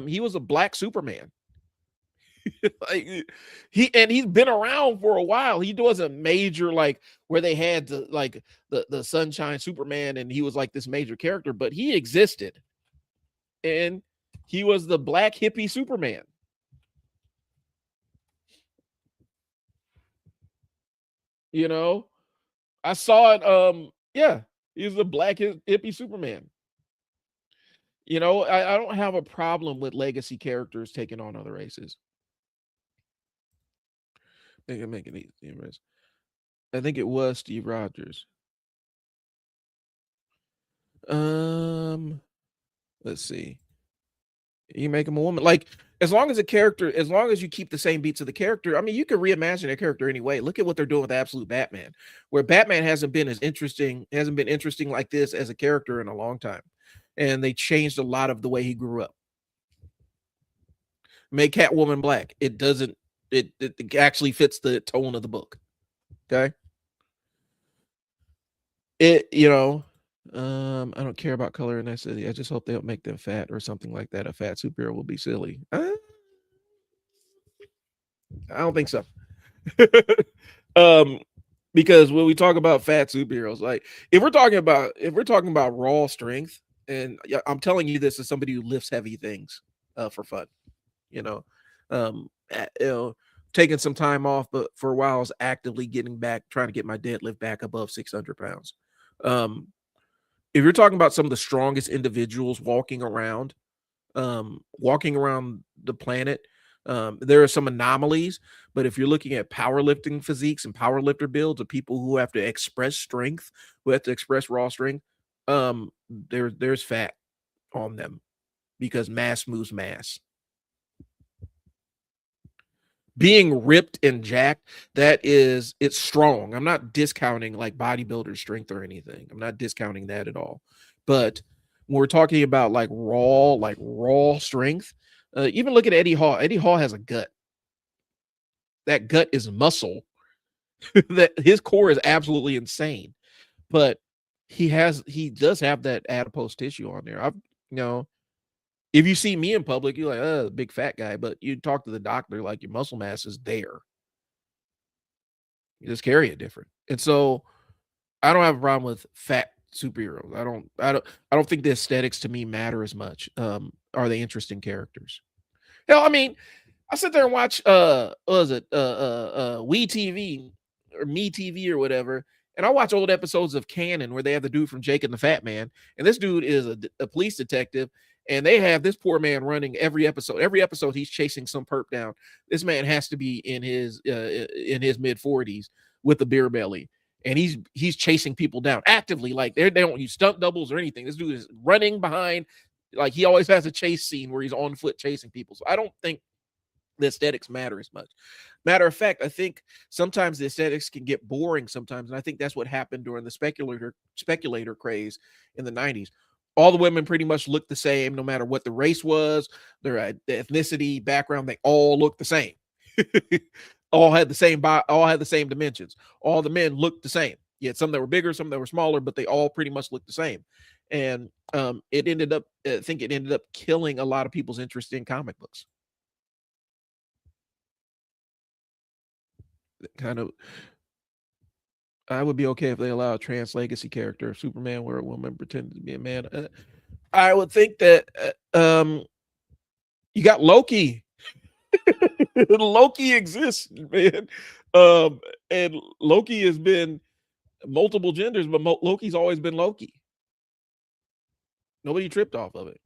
He was a Black Superman. He's been around for a while. He wasn't major where they had the Sunshine Superman and he was like this major character, but he existed. And he was the Black hippie Superman. I saw it. Yeah, he's the Black hippie Superman. I don't have a problem with legacy characters taking on other races. They can make it easy. I think it was Steve Rogers. Let's see. You make him a woman. As long as you keep the same beats of the character, I mean, you can reimagine a character anyway. Look at what they're doing with Absolute Batman, where Batman hasn't been interesting like this as a character in a long time. And they changed a lot of the way he grew up. Make Catwoman black. It doesn't, it actually fits the tone of the book. Okay. I don't care about color and ethnicity. I just hope they don't make them fat or something like that. A fat superhero will be silly. I don't think so. Because when we talk about fat superheroes, if we're talking about raw strength, and I'm telling you this as somebody who lifts heavy things for fun, taking some time off, but for a while I was actively trying to get my deadlift back above 600 pounds. If you're talking about some of the strongest individuals walking around the planet, there are some anomalies, but if you're looking at powerlifting physiques and powerlifter builds of people who have to express strength, who have to express raw strength, there's fat on them because mass moves mass. Being ripped and jacked, it's strong. I'm not discounting bodybuilder strength or anything. I'm not discounting that at all. But when we're talking about raw strength, even look at Eddie Hall. Eddie Hall has a gut. That gut is muscle. That his core is absolutely insane. But he does have that adipose tissue on there. If you see me in public, you're like, big fat guy, but you talk to the doctor, your muscle mass is there. You just carry it different. And so I don't have a problem with fat superheroes. I don't think the aesthetics to me matter as much. Are they interesting characters? Hell, I mean, I sit there and watch what was it? We TV or Me TV or whatever. And I watch old episodes of Canon where they have the dude from Jake and the Fat Man. And this dude is a police detective. And they have this poor man running every episode. Every episode, he's chasing some perp down. This man has to be in his mid-40s with a beer belly, and he's chasing people down actively. They don't use stunt doubles or anything. This dude is running behind. He always has a chase scene where he's on foot chasing people. So I don't think the aesthetics matter as much. Matter of fact, I think sometimes the aesthetics can get boring sometimes, and I think that's what happened during the speculator craze in the 90s. All the women pretty much looked the same, no matter what the race was, their ethnicity, background. They all looked the same. all had the same dimensions. All the men looked the same. You had some that were bigger, some that were smaller, but they all pretty much looked the same. And it ended up killing a lot of people's interest in comic books. Kind of. I would be okay if they allow a trans legacy character, if Superman were a woman pretending to be a man. I would think that you got Loki. Loki exists, man. And Loki has been multiple genders, but Loki's always been Loki. Nobody tripped off of it.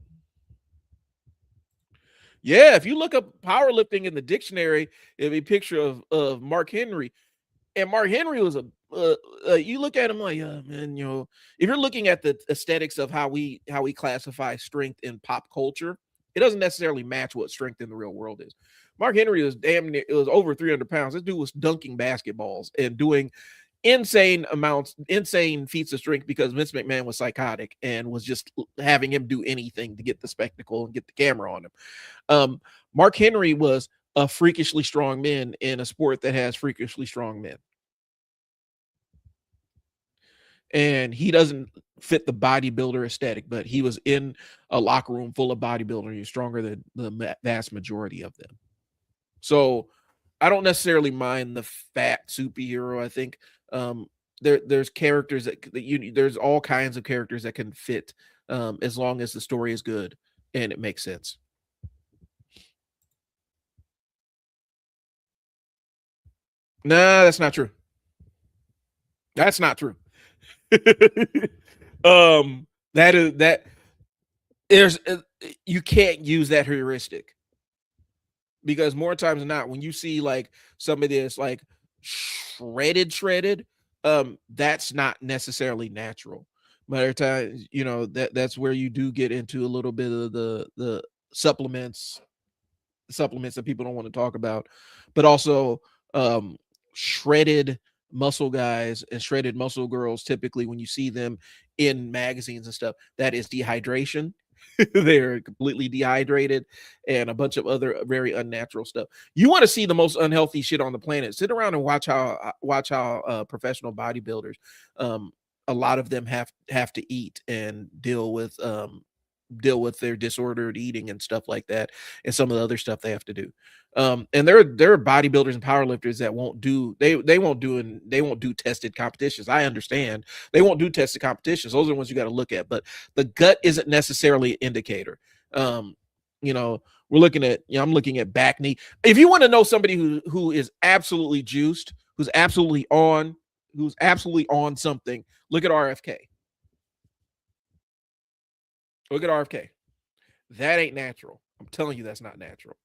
Yeah, if you look up powerlifting in the dictionary, it'll be a picture of Mark Henry. And Mark Henry was you look at him like, man, if you're looking at the aesthetics of how we classify strength in pop culture, It doesn't necessarily match what strength in the real world is. Mark Henry was damn near, it was over 300 pounds. This dude was dunking basketballs and doing insane feats of strength because Vince McMahon was psychotic and was just having him do anything to get the spectacle and get the camera on him. Mark Henry was a freakishly strong man in a sport that has freakishly strong men. And he doesn't fit the bodybuilder aesthetic, but he was in a locker room full of bodybuilders. He's stronger than the vast majority of them. So I don't necessarily mind the fat superhero. I think there's characters there's all kinds of characters that can fit as long as the story is good and it makes sense. Nah, that's not true. That's not true. You can't use that heuristic, because more times than not, when you see like somebody that's like shredded, that's not necessarily natural. But times, that's where you do get into a little bit of the supplements that people don't want to talk about, but also shredded muscle guys and shredded muscle girls, typically when you see them in magazines and stuff, that is dehydration. They're completely dehydrated and a bunch of other very unnatural stuff. You want to see the most unhealthy shit on the planet, sit around and watch how professional bodybuilders, a lot of them have to eat and deal with their disordered eating and stuff like that, and some of the other stuff they have to do. And there are bodybuilders and powerlifters that won't do tested competitions. I understand they won't do tested competitions. Those are the ones you got to look at, but the gut isn't necessarily an indicator. We're looking at, I'm looking at back knee. If you want to know somebody who is absolutely juiced, who's absolutely on something, look at RFK. Look at RFK. That ain't natural. I'm telling you, that's not natural.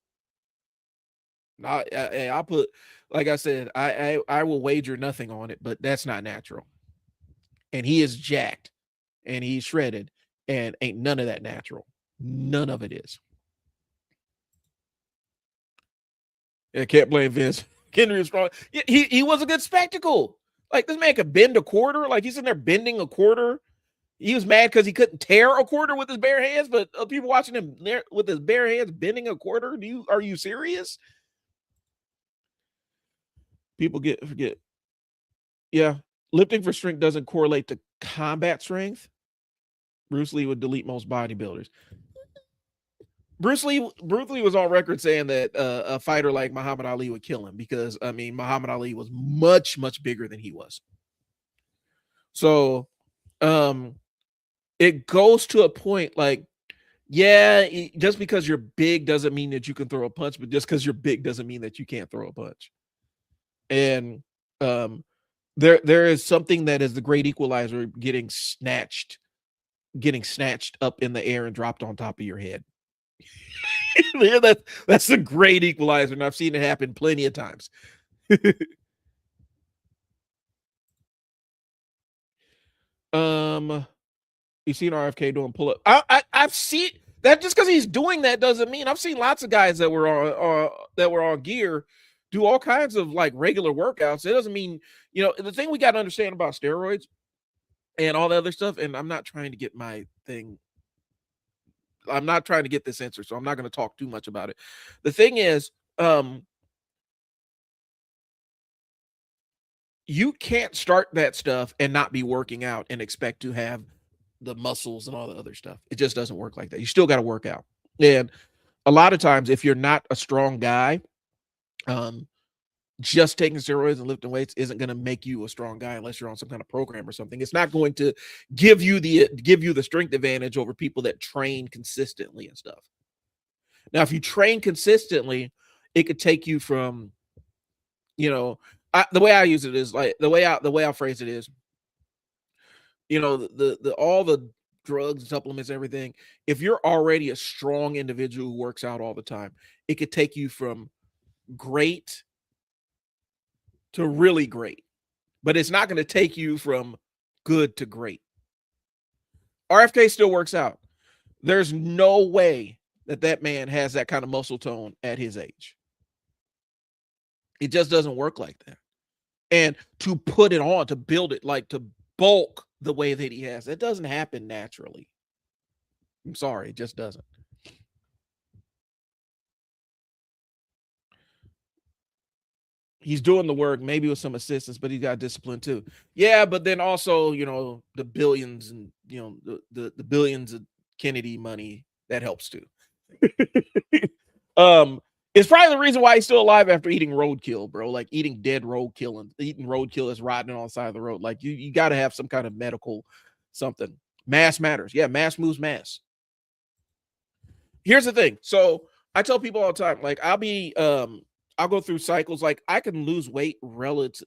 I'll put, like I said, I will wager nothing on it, but that's not natural. And he is jacked and he's shredded, and ain't none of that natural. None of it is. I can't blame Vince. Henry was strong. He was a good spectacle. Like, this man could bend a quarter. Like, he's in there bending a quarter. He was mad because he couldn't tear a quarter with his bare hands, but people watching him there with his bare hands bending a quarter. Are you serious? People forget. Yeah, lifting for strength doesn't correlate to combat strength. Bruce Lee would delete most bodybuilders. Bruce Lee was on record saying that a fighter like Muhammad Ali would kill him, because Muhammad Ali was much, much bigger than he was. So, it goes to a point like, yeah, just because you're big doesn't mean that you can throw a punch, but just because you're big doesn't mean that you can't throw a punch. And there is something that is the great equalizer, getting snatched up in the air and dropped on top of your head. Yeah, that's a great equalizer, and I've seen it happen plenty of times. You seen RFK doing pull-up? I've seen that. Just because he's doing that doesn't mean. I've seen lots of guys that were on gear do all kinds of like regular workouts. It doesn't mean, the thing we got to understand about steroids and all the other stuff. And I'm not trying to get this answer, so I'm not going to talk too much about it. The thing is, you can't start that stuff and not be working out and expect to have the muscles and all the other stuff. It just doesn't work like that. You still got to work out. And a lot of times, if you're not a strong guy, just taking steroids and lifting weights isn't going to make you a strong guy unless you're on some kind of program or something. It's not going to give you the strength advantage over people that train consistently and stuff. Now, if you train consistently, it could take you from, the way I use it is like the way I phrase it is, the all the drugs and supplements and everything. If you're already a strong individual who works out all the time, it could take you from great to really great, but it's not going to take you from good to great. RFK still works out. There's no way that man has that kind of muscle tone at his age. It just doesn't work like that. And to put it on, to build it, like to bulk the way that he has, it doesn't happen naturally. I'm sorry, it just doesn't. He's doing the work, maybe with some assistance, but he got discipline too. Yeah, but then also, the billions and the billions of Kennedy money that helps too. It's probably the reason why he's still alive after eating roadkill, bro. Like eating dead roadkill and eating roadkill is rotting on the side of the road. Like you got to have some kind of medical something. Mass matters. Yeah, mass moves mass. Here's the thing. So I tell people all the time, like I'll go through cycles. Like I can lose weight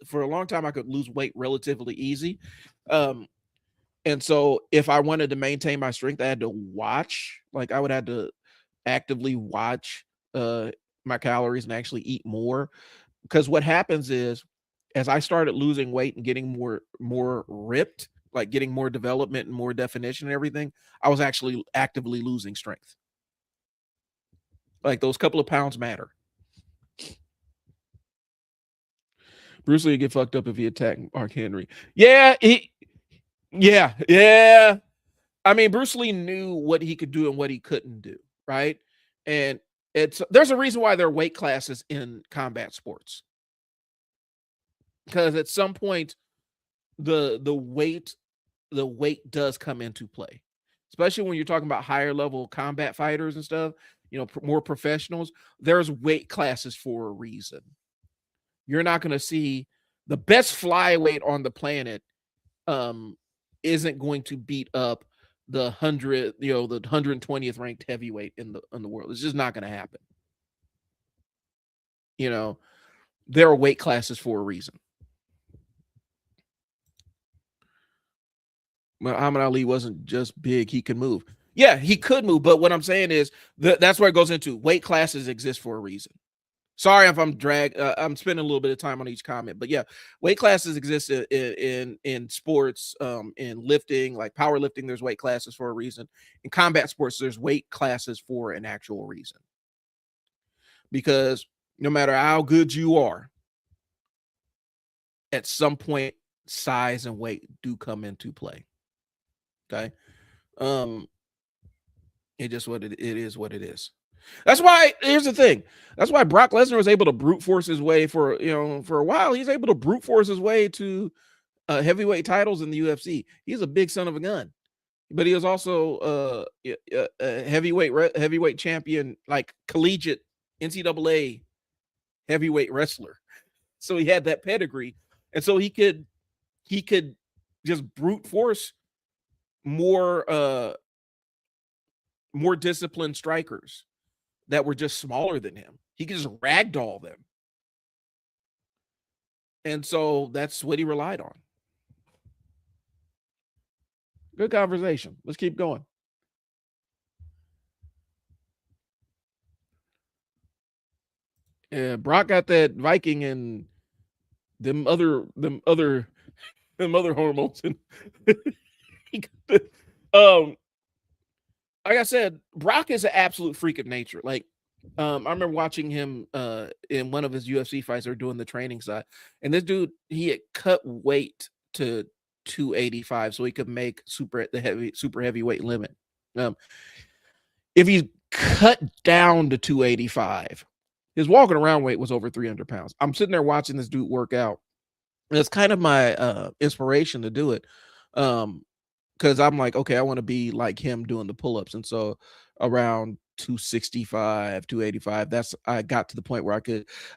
for a long time. I could lose weight relatively easy. And so if I wanted to maintain my strength, I had to watch. Like I would have to actively watch my calories and actually eat more. Because what happens is, as I started losing weight and getting more ripped, like getting more development and more definition and everything, I was actually actively losing strength. Like those couple of pounds matter. Bruce Lee would get fucked up if he attacked Mark Henry. Yeah, yeah. I mean, Bruce Lee knew what he could do and what he couldn't do, right? And there's a reason why there are weight classes in combat sports. Because at some point, the weight does come into play, especially when you're talking about higher level combat fighters and stuff. More professionals. There's weight classes for a reason. You're not going to see the best flyweight on the planet isn't going to beat up the 120th ranked heavyweight in the world. It's just not going to happen. There are weight classes for a reason. Muhammad Ali wasn't just big, he could move. Yeah, he could move, but what I'm saying is that's where it goes into. Weight classes exist for a reason. Sorry if I'm I'm spending a little bit of time on each comment, but yeah, weight classes exist in sports, in lifting, like powerlifting. There's weight classes for a reason. In combat sports, there's weight classes for an actual reason. Because no matter how good you are, at some point, size and weight do come into play. Okay, it just it is what it is. That's why, here's the thing. That's why Brock Lesnar was able to brute force his way for a while. He's able to brute force his way to heavyweight titles in the UFC. He's a big son of a gun, but he was also a heavyweight champion, like collegiate NCAA heavyweight wrestler. So he had that pedigree, and so he could just brute force more disciplined strikers that were just smaller than him. He could just ragdoll them. And so that's what he relied on. Good conversation. Let's keep going. Yeah, Brock got that Viking and them other hormones. Like I said, Brock is an absolute freak of nature. Like, I remember watching him in one of his UFC fights. They were doing the training side, and this dude, he had cut weight to 285 so he could make super heavyweight limit. If he cut down to 285, his walking around weight was over 300 pounds. I'm sitting there watching this dude work out. And it's kind of my inspiration to do it. Because I'm like, okay, I want to be like him doing the pull-ups. And so around 265, 285, I got to the point where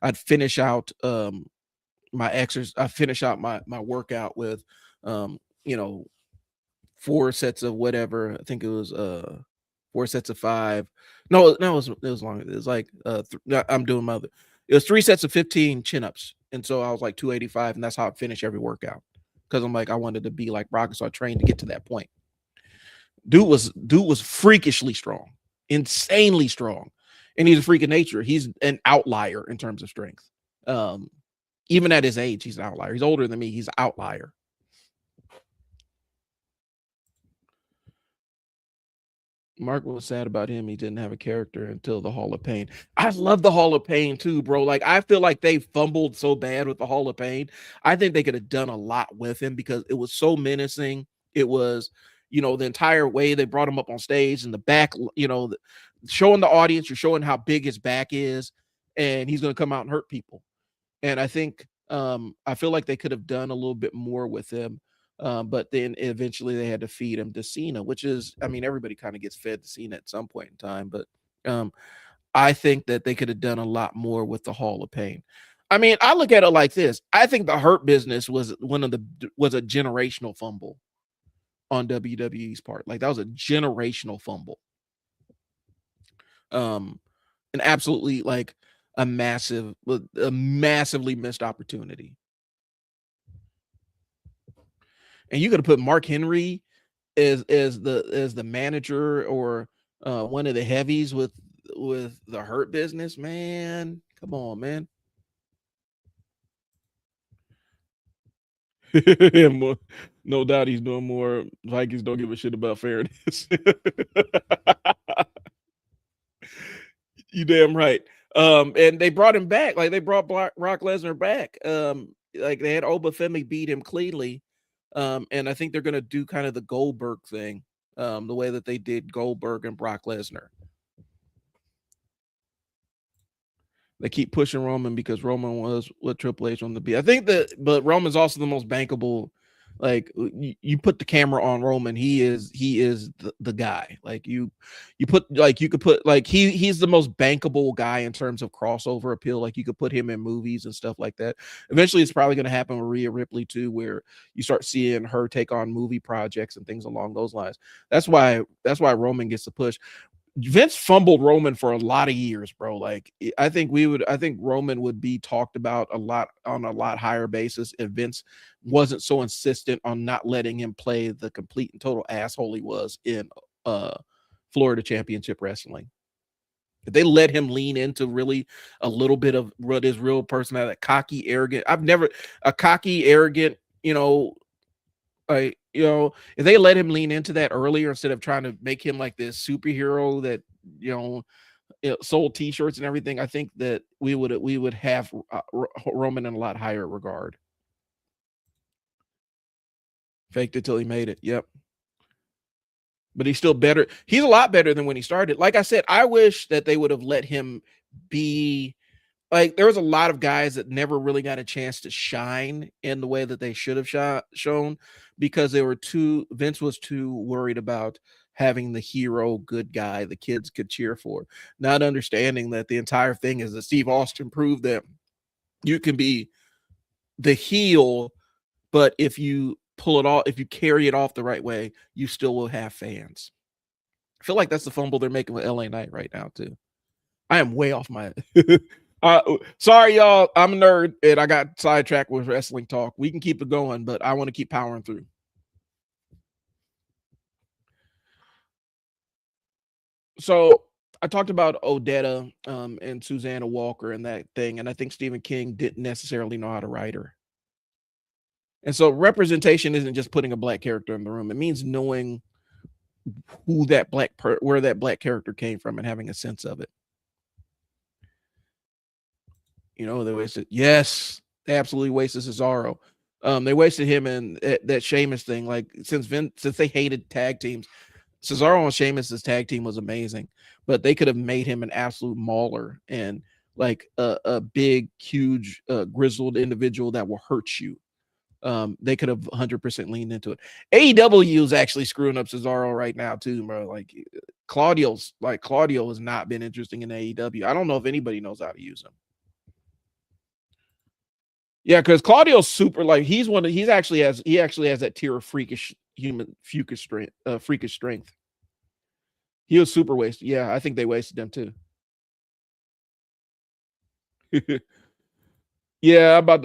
I'd finish out my exercise. I finish out my workout with 4 sets of whatever. I think it was 4 sets of 5. No, it was longer. It was like I'm doing my other. It was 3 sets of 15 chin-ups. And so I was like 285, and that's how I finish every workout. Because I'm like, I wanted to be like Brock, so I trained to get to that point. Dude was freakishly strong, insanely strong, and he's a freak of nature. He's an outlier in terms of strength. Even at his age, he's an outlier. He's older than me. He's an outlier. Mark was sad about him. He didn't have a character until the Hall of Pain. I love the Hall of Pain too, bro. Like, I feel like they fumbled so bad with the Hall of Pain. I think they could have done a lot with him because it was so menacing. It was, the entire way they brought him up on stage and the back, showing the audience, you're showing how big his back is, and he's going to come out and hurt people. And I think I feel like they could have done a little bit more with him. But then eventually they had to feed him to Cena, which is, I mean, everybody kind of gets fed to Cena at some point in time. But um, I think that they could have done a lot more with the Hall of Pain. I mean, I look at it like this. I think the Hurt Business was a generational fumble on WWE's part. Like, that was a generational fumble. And absolutely like a massively missed opportunity. And you could have put Mark Henry as the manager or one of the heavies with the Hurt Business, man. Come on, man. No doubt he's doing more. Vikings don't give a shit about fairness. You damn right. And they brought him back. Like, they brought Brock Lesnar back. Like, they had Obafemi beat him cleanly. And I think they're gonna do kind of the Goldberg thing, the way that they did Goldberg and Brock Lesnar. They keep pushing Roman because Roman was what Triple H wanted to be. I think but Roman's also the most bankable. Like, you put the camera on Roman, he is the guy. Like, you could put like he's the most bankable guy in terms of crossover appeal. Like, you could put him in movies and stuff like that. Eventually, it's probably going to happen with Rhea Ripley too, where you start seeing her take on movie projects and things along those lines. That's why Roman gets the push. Vince fumbled Roman for a lot of years, bro. Like, I think Roman would be talked about a lot on a lot higher basis if Vince wasn't so insistent on not letting him play the complete and total asshole he was in Florida Championship Wrestling. If they let him lean into really a little bit of what his real personality, cocky, arrogant. A cocky, arrogant, if they let him lean into that earlier instead of trying to make him like this superhero that sold T-shirts and everything, I think that we would have Roman in a lot higher regard. Faked it till he made it. Yep. But he's still better. He's a lot better than when he started. Like I said, I wish that they would have let him be. Like, there was a lot of guys that never really got a chance to shine in the way that they should have shown because Vince was too worried about having the hero good guy the kids could cheer for, not understanding that the entire thing is that Steve Austin proved that you can be the heel, but if you pull it off, if you carry it off the right way, you still will have fans. I feel like that's the fumble they're making with LA Knight right now too. I am way off my sorry, y'all. I'm a nerd and I got sidetracked with wrestling talk. We can keep it going, but I want to keep powering through. So I talked about Odetta and Susanna Walker and that thing, and I think Stephen King didn't necessarily know how to write her. And so representation isn't just putting a black character in the room. It means knowing who that where that black character came from and having a sense of it. They wasted. Yes, they absolutely wasted Cesaro. They wasted him in that Sheamus thing. Like, since they hated tag teams, Cesaro and Sheamus's tag team was amazing, but they could have made him an absolute mauler and like a big, huge, grizzled individual that will hurt you. They could have 100% leaned into it. AEW is actually screwing up Cesaro right now too, bro. Like, Claudio has not been interesting in AEW. I don't know if anybody knows how to use him. Yeah, because Claudio's super. Like, he actually has that tier of freakish strength. He was super wasted. Yeah, I think they wasted him too. Yeah, about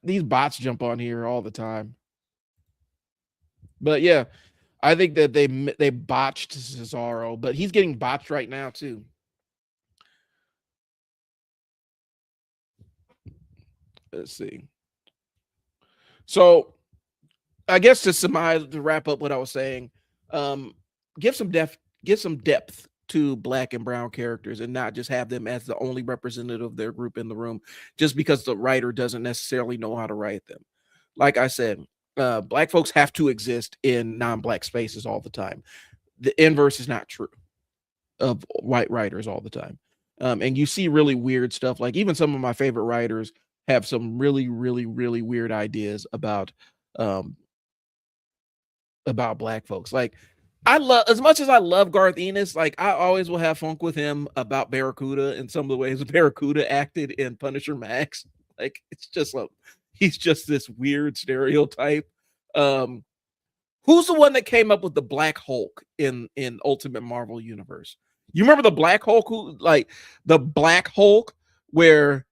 these bots jump on here all the time. But yeah, I think that they botched Cesaro, but he's getting botched right now too. Let's see. So, I guess to wrap up what I was saying, give some depth some depth to black and brown characters and not just have them as the only representative of their group in the room just because the writer doesn't necessarily know how to write them. Like I said, black folks have to exist in non-black spaces all the time. The inverse is not true of white writers all the time. And you see really weird stuff. Like even some of my favorite writers have some really, really, really weird ideas um, about black folks. Like I love, as much as I love Garth Ennis, like I always will have funk with him about Barracuda and some of the ways Barracuda acted in Punisher Max. Like it's just like he's just this weird stereotype. Um, who's the one that came up with the Black Hulk in Ultimate Marvel Universe? You remember the Black Hulk, who like the Black Hulk where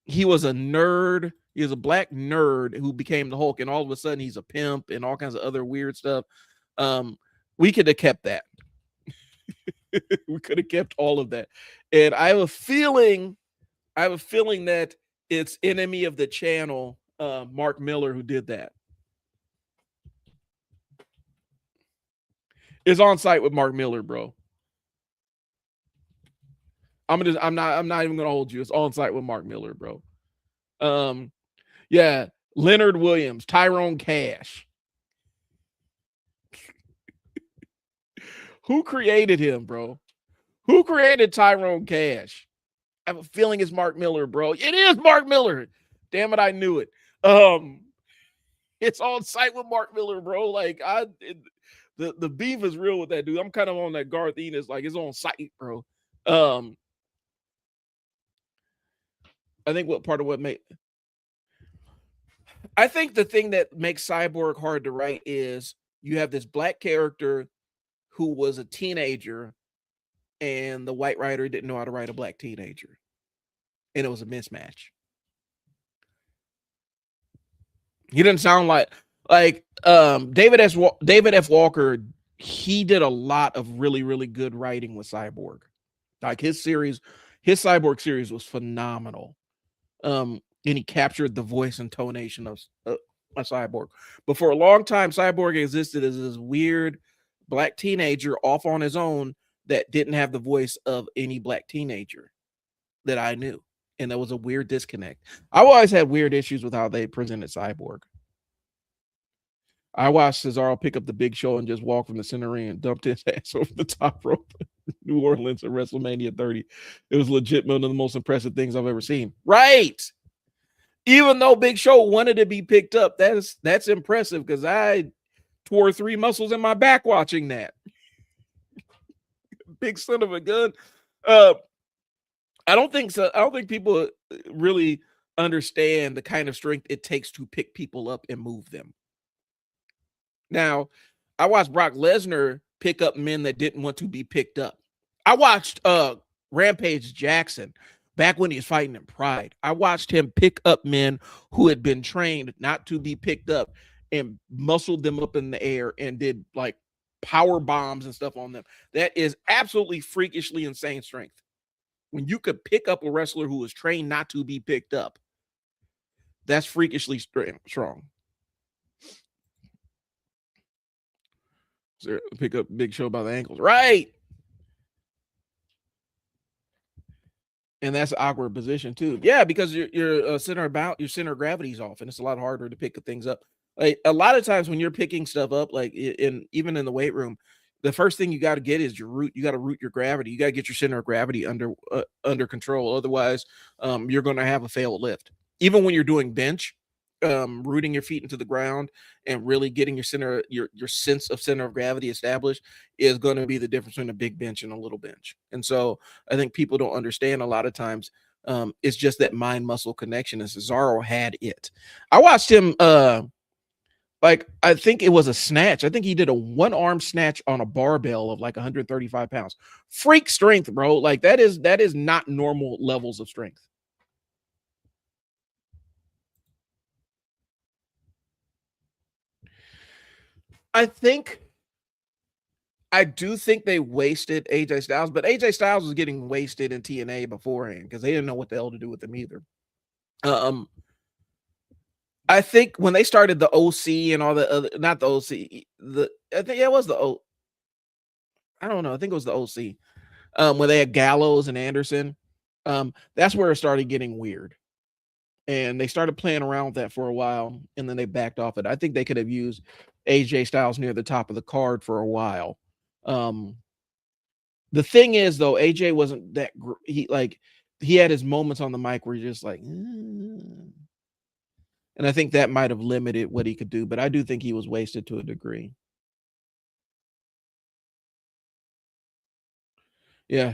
he was a nerd. He was a black nerd who became the Hulk, and all of a sudden he's a pimp and all kinds of other weird stuff. We could have kept that. We could have kept all of that. And I have a feeling that it's enemy of the channel, Mark Miller, who did that. It's on site with Mark Miller, bro. I'm not even gonna hold you. It's on site with Mark Miller, bro. Yeah, Leonard Williams, Tyrone Cash. Who created him, bro? Who created Tyrone Cash? I have a feeling it's Mark Miller, bro. It is Mark Miller. Damn it, I knew it. It's on site with Mark Miller, bro. Like the beef is real with that dude. I'm kind of on that Garth Ennis, like it's on site, bro. I think I think the thing that makes Cyborg hard to write is you have this black character who was a teenager and the white writer didn't know how to write a black teenager. And it was a mismatch. He didn't sound like David F. Walker. He did a lot of really, really good writing with Cyborg. Like his Cyborg series was phenomenal. And he captured the voice and tonation of a Cyborg. But for a long time, Cyborg existed as this weird black teenager off on his own that didn't have the voice of any black teenager that I knew. And there was a weird disconnect. I always had weird issues with how they presented Cyborg. I watched Cesaro pick up the Big Show and just walk from the center ring and dumped his ass over the top rope New Orleans at WrestleMania 30. It was legit one of the most impressive things I've ever seen. Right. Even though Big Show wanted to be picked up, that's impressive because I tore 3 muscles in my back watching that. Big son of a gun. I don't think so. I don't think people really understand the kind of strength it takes to pick people up and move them. Now, I watched Brock Lesnar pick up men that didn't want to be picked up. I watched Rampage Jackson back when he was fighting in Pride. I watched him pick up men who had been trained not to be picked up and muscled them up in the air and did like power bombs and stuff on them. That is absolutely freakishly insane strength. When you could pick up a wrestler who was trained not to be picked up, that's freakishly strong. Pick up Big Show by the ankles, right? And that's an awkward position too. Yeah, because your center of gravity's off, and it's a lot harder to pick things up. Like a lot of times when you're picking stuff up, like even in the weight room, the first thing you got to get is your root. You got to root your gravity. You got to get your center of gravity under control. Otherwise, you're going to have a failed lift. Even when you're doing bench, rooting your feet into the ground and really getting your sense of center of gravity established is going to be the difference between a big bench and a little bench. And so I think people don't understand a lot of times. It's just that mind muscle connection, and Cesaro had it. I watched him. Like I think it was a snatch. I think he did a 1-arm snatch on a barbell of like 135 pounds. Freak strength, bro. Like that is not normal levels of strength. I do think they wasted AJ Styles, but AJ Styles was getting wasted in TNA beforehand because they didn't know what the hell to do with him either. I think when they started the OC and all the other, not the OC, I think it was the I don't know. I think it was the OC. Where they had Gallows and Anderson. That's where it started getting weird. And they started playing around with that for a while, and then they backed off it. I think they could have used AJ Styles near the top of the card for a while. The thing is, though, AJ wasn't that he had his moments on the mic where you're just like, and I think that might have limited what he could do. But I do think he was wasted to a degree. Yeah,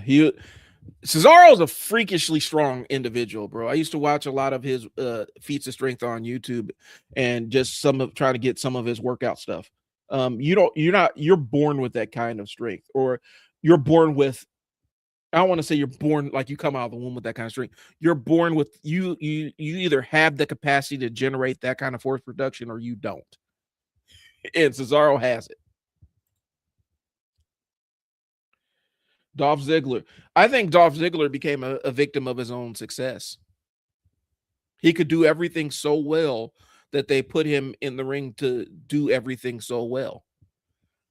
Cesaro's a freakishly strong individual, bro. I used to watch a lot of his feats of strength on YouTube and just try to get some of his workout stuff. You're born with that kind of strength, or you're born with, I don't want to say you're born like you come out of the womb with that kind of strength. You're born with you either have the capacity to generate that kind of force production or you don't. And Cesaro has it. Dolph Ziggler. I think Dolph Ziggler became a victim of his own success. He could do everything so well that they put him in the ring to do everything so well.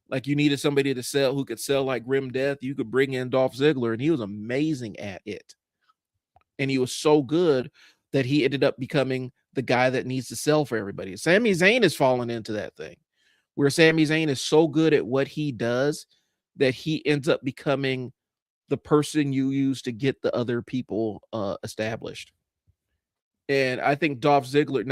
Like, you needed somebody to sell who could sell like Grim Death. You could bring in Dolph Ziggler, and he was amazing at it. And he was so good that he ended up becoming the guy that needs to sell for everybody. Sami Zayn has fallen into that thing where Sami Zayn is so good at what he does that he ends up becoming the person you use to get the other people established. And I think Dolph Ziggler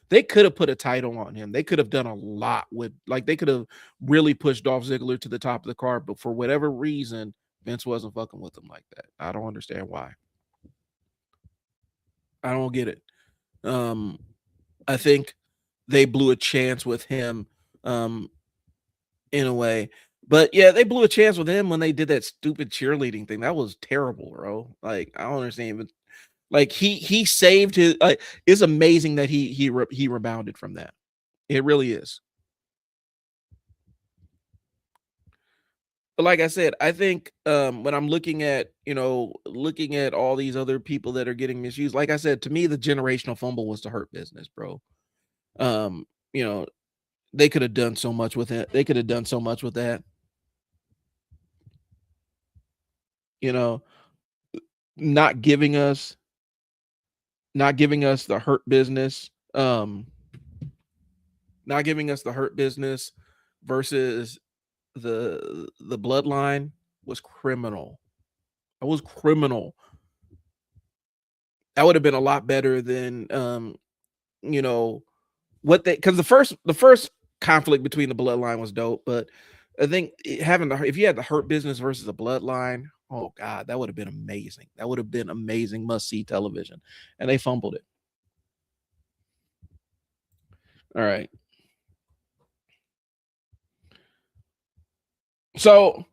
they could have put a title on him. They could have done a lot with, like, they could have really pushed Dolph Ziggler to the top of the card, but for whatever reason, Vince wasn't fucking with him like that. I don't understand why. I don't get it. I think they blew a chance with him, in a way. But yeah, they blew a chance with him when they did that stupid cheerleading thing. That was terrible, bro. Like, I don't understand. But like, he saved his. It's amazing that he rebounded from that. It really is. But like I said, I think when I'm looking at all these other people that are getting misused, like I said, to me, the generational fumble was the Hurt Business, bro. Um, you know, they could have done so much with it. They could have done so much with that. You know, not giving us the Hurt Business. Not giving us the Hurt Business versus the Bloodline was criminal. It was criminal. That would have been a lot better than what they, because the first conflict between the Bloodline was dope, but I think if you had the Hurt Business versus the Bloodline, oh god, that would have been amazing. That would have been amazing, must see television, and they fumbled it. All right, so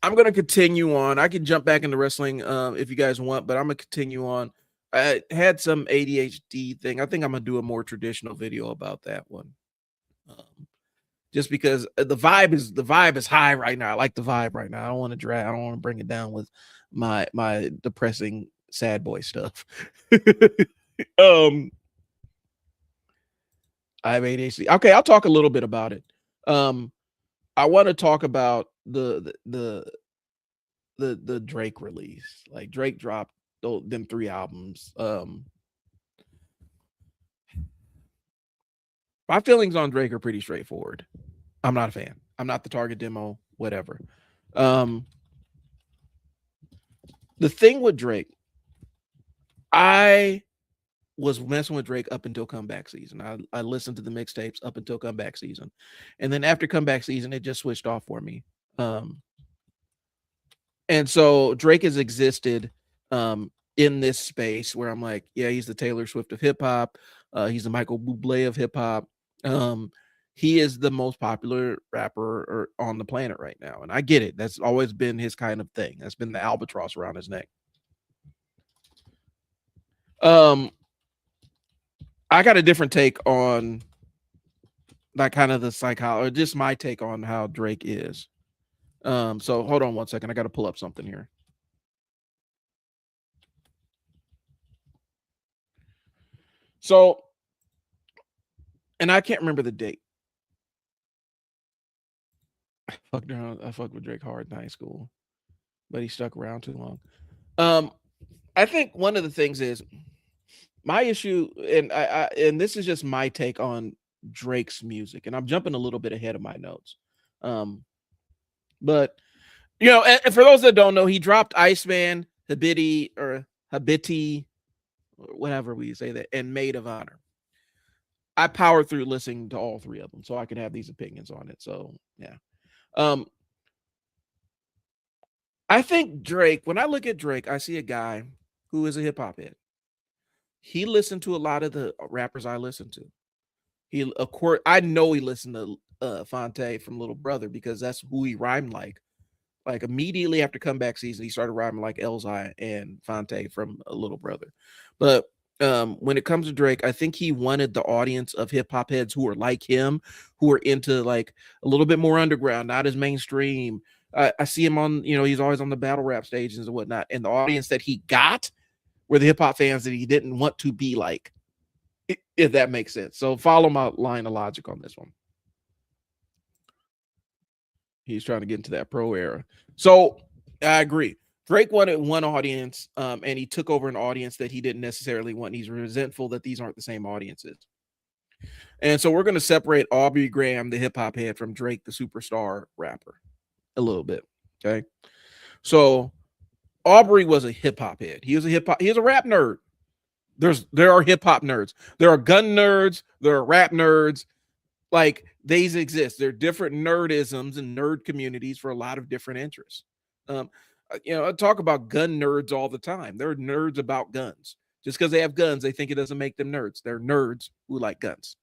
I'm gonna continue on. I can jump back into wrestling if you guys want, but I'm gonna continue on. I had some ADHD thing. I think I'm gonna do a more traditional video about that one. Just because the vibe is high right now. I like the vibe right now. I don't want to drag. I don't want to bring it down with my depressing sad boy stuff. I have ADHD. Okay, I'll talk a little bit about it. I want to talk about the Drake release. Like, Drake dropped them 3 albums. My feelings on Drake are pretty straightforward. I'm not a fan. I'm not the target demo, whatever. The thing with Drake, I was messing with Drake up until comeback season. I listened to the mixtapes up until comeback season. And then after comeback season, it just switched off for me. And so Drake has existed in this space where I'm like, yeah, he's the Taylor Swift of hip hop. He's the Michael Bublé of hip hop. He is the most popular rapper on the planet right now. And I get it. That's always been his kind of thing. That's been the albatross around his neck. I got a different take on that, kind of the psychology, just my take on how Drake is. So hold on 1 second. I got to pull up something here. So, and I can't remember the date. I fucked with Drake hard in high school, but he stuck around too long. Um, I think one of the things is my issue, and and this is just my take on Drake's music, and I'm jumping a little bit ahead of my notes. But and for those that don't know, he dropped Iceman, Habiti, or whatever we say that, and Maid of Honor. I powered through listening to all three of them, so I could have these opinions on it. So yeah. Um, I think Drake, when I look at Drake, I see a guy who is a hip hop head. He listened to a lot of the rappers I listen to. He, of course, I know he listened to Fonte from Little Brother because that's who he rhymed like. Like immediately after comeback season, he started rhyming like Elzai and Fonte from Little Brother. But when it comes to Drake, I think he wanted the audience of hip hop heads who are like him, who are into like a little bit more underground, not as mainstream. I see him on, he's always on the battle rap stages and whatnot. And the audience that he got were the hip hop fans that he didn't want to be like, if that makes sense. So follow my line of logic on this one. He's trying to get into that pro era. So I agree. Drake wanted one audience, and he took over an audience that he didn't necessarily want. He's resentful that these aren't the same audiences. And so we're going to separate Aubrey Graham, the hip hop head, from Drake, the superstar rapper, a little bit. Okay. So Aubrey was a hip hop head. He was a rap nerd. There are hip hop nerds. There are gun nerds. There are rap nerds. Like these exist. There are different nerdisms and nerd communities for a lot of different interests. I talk about gun nerds all the time. They're nerds about guns. Just because they have guns, they think it doesn't make them nerds. They're nerds who like guns.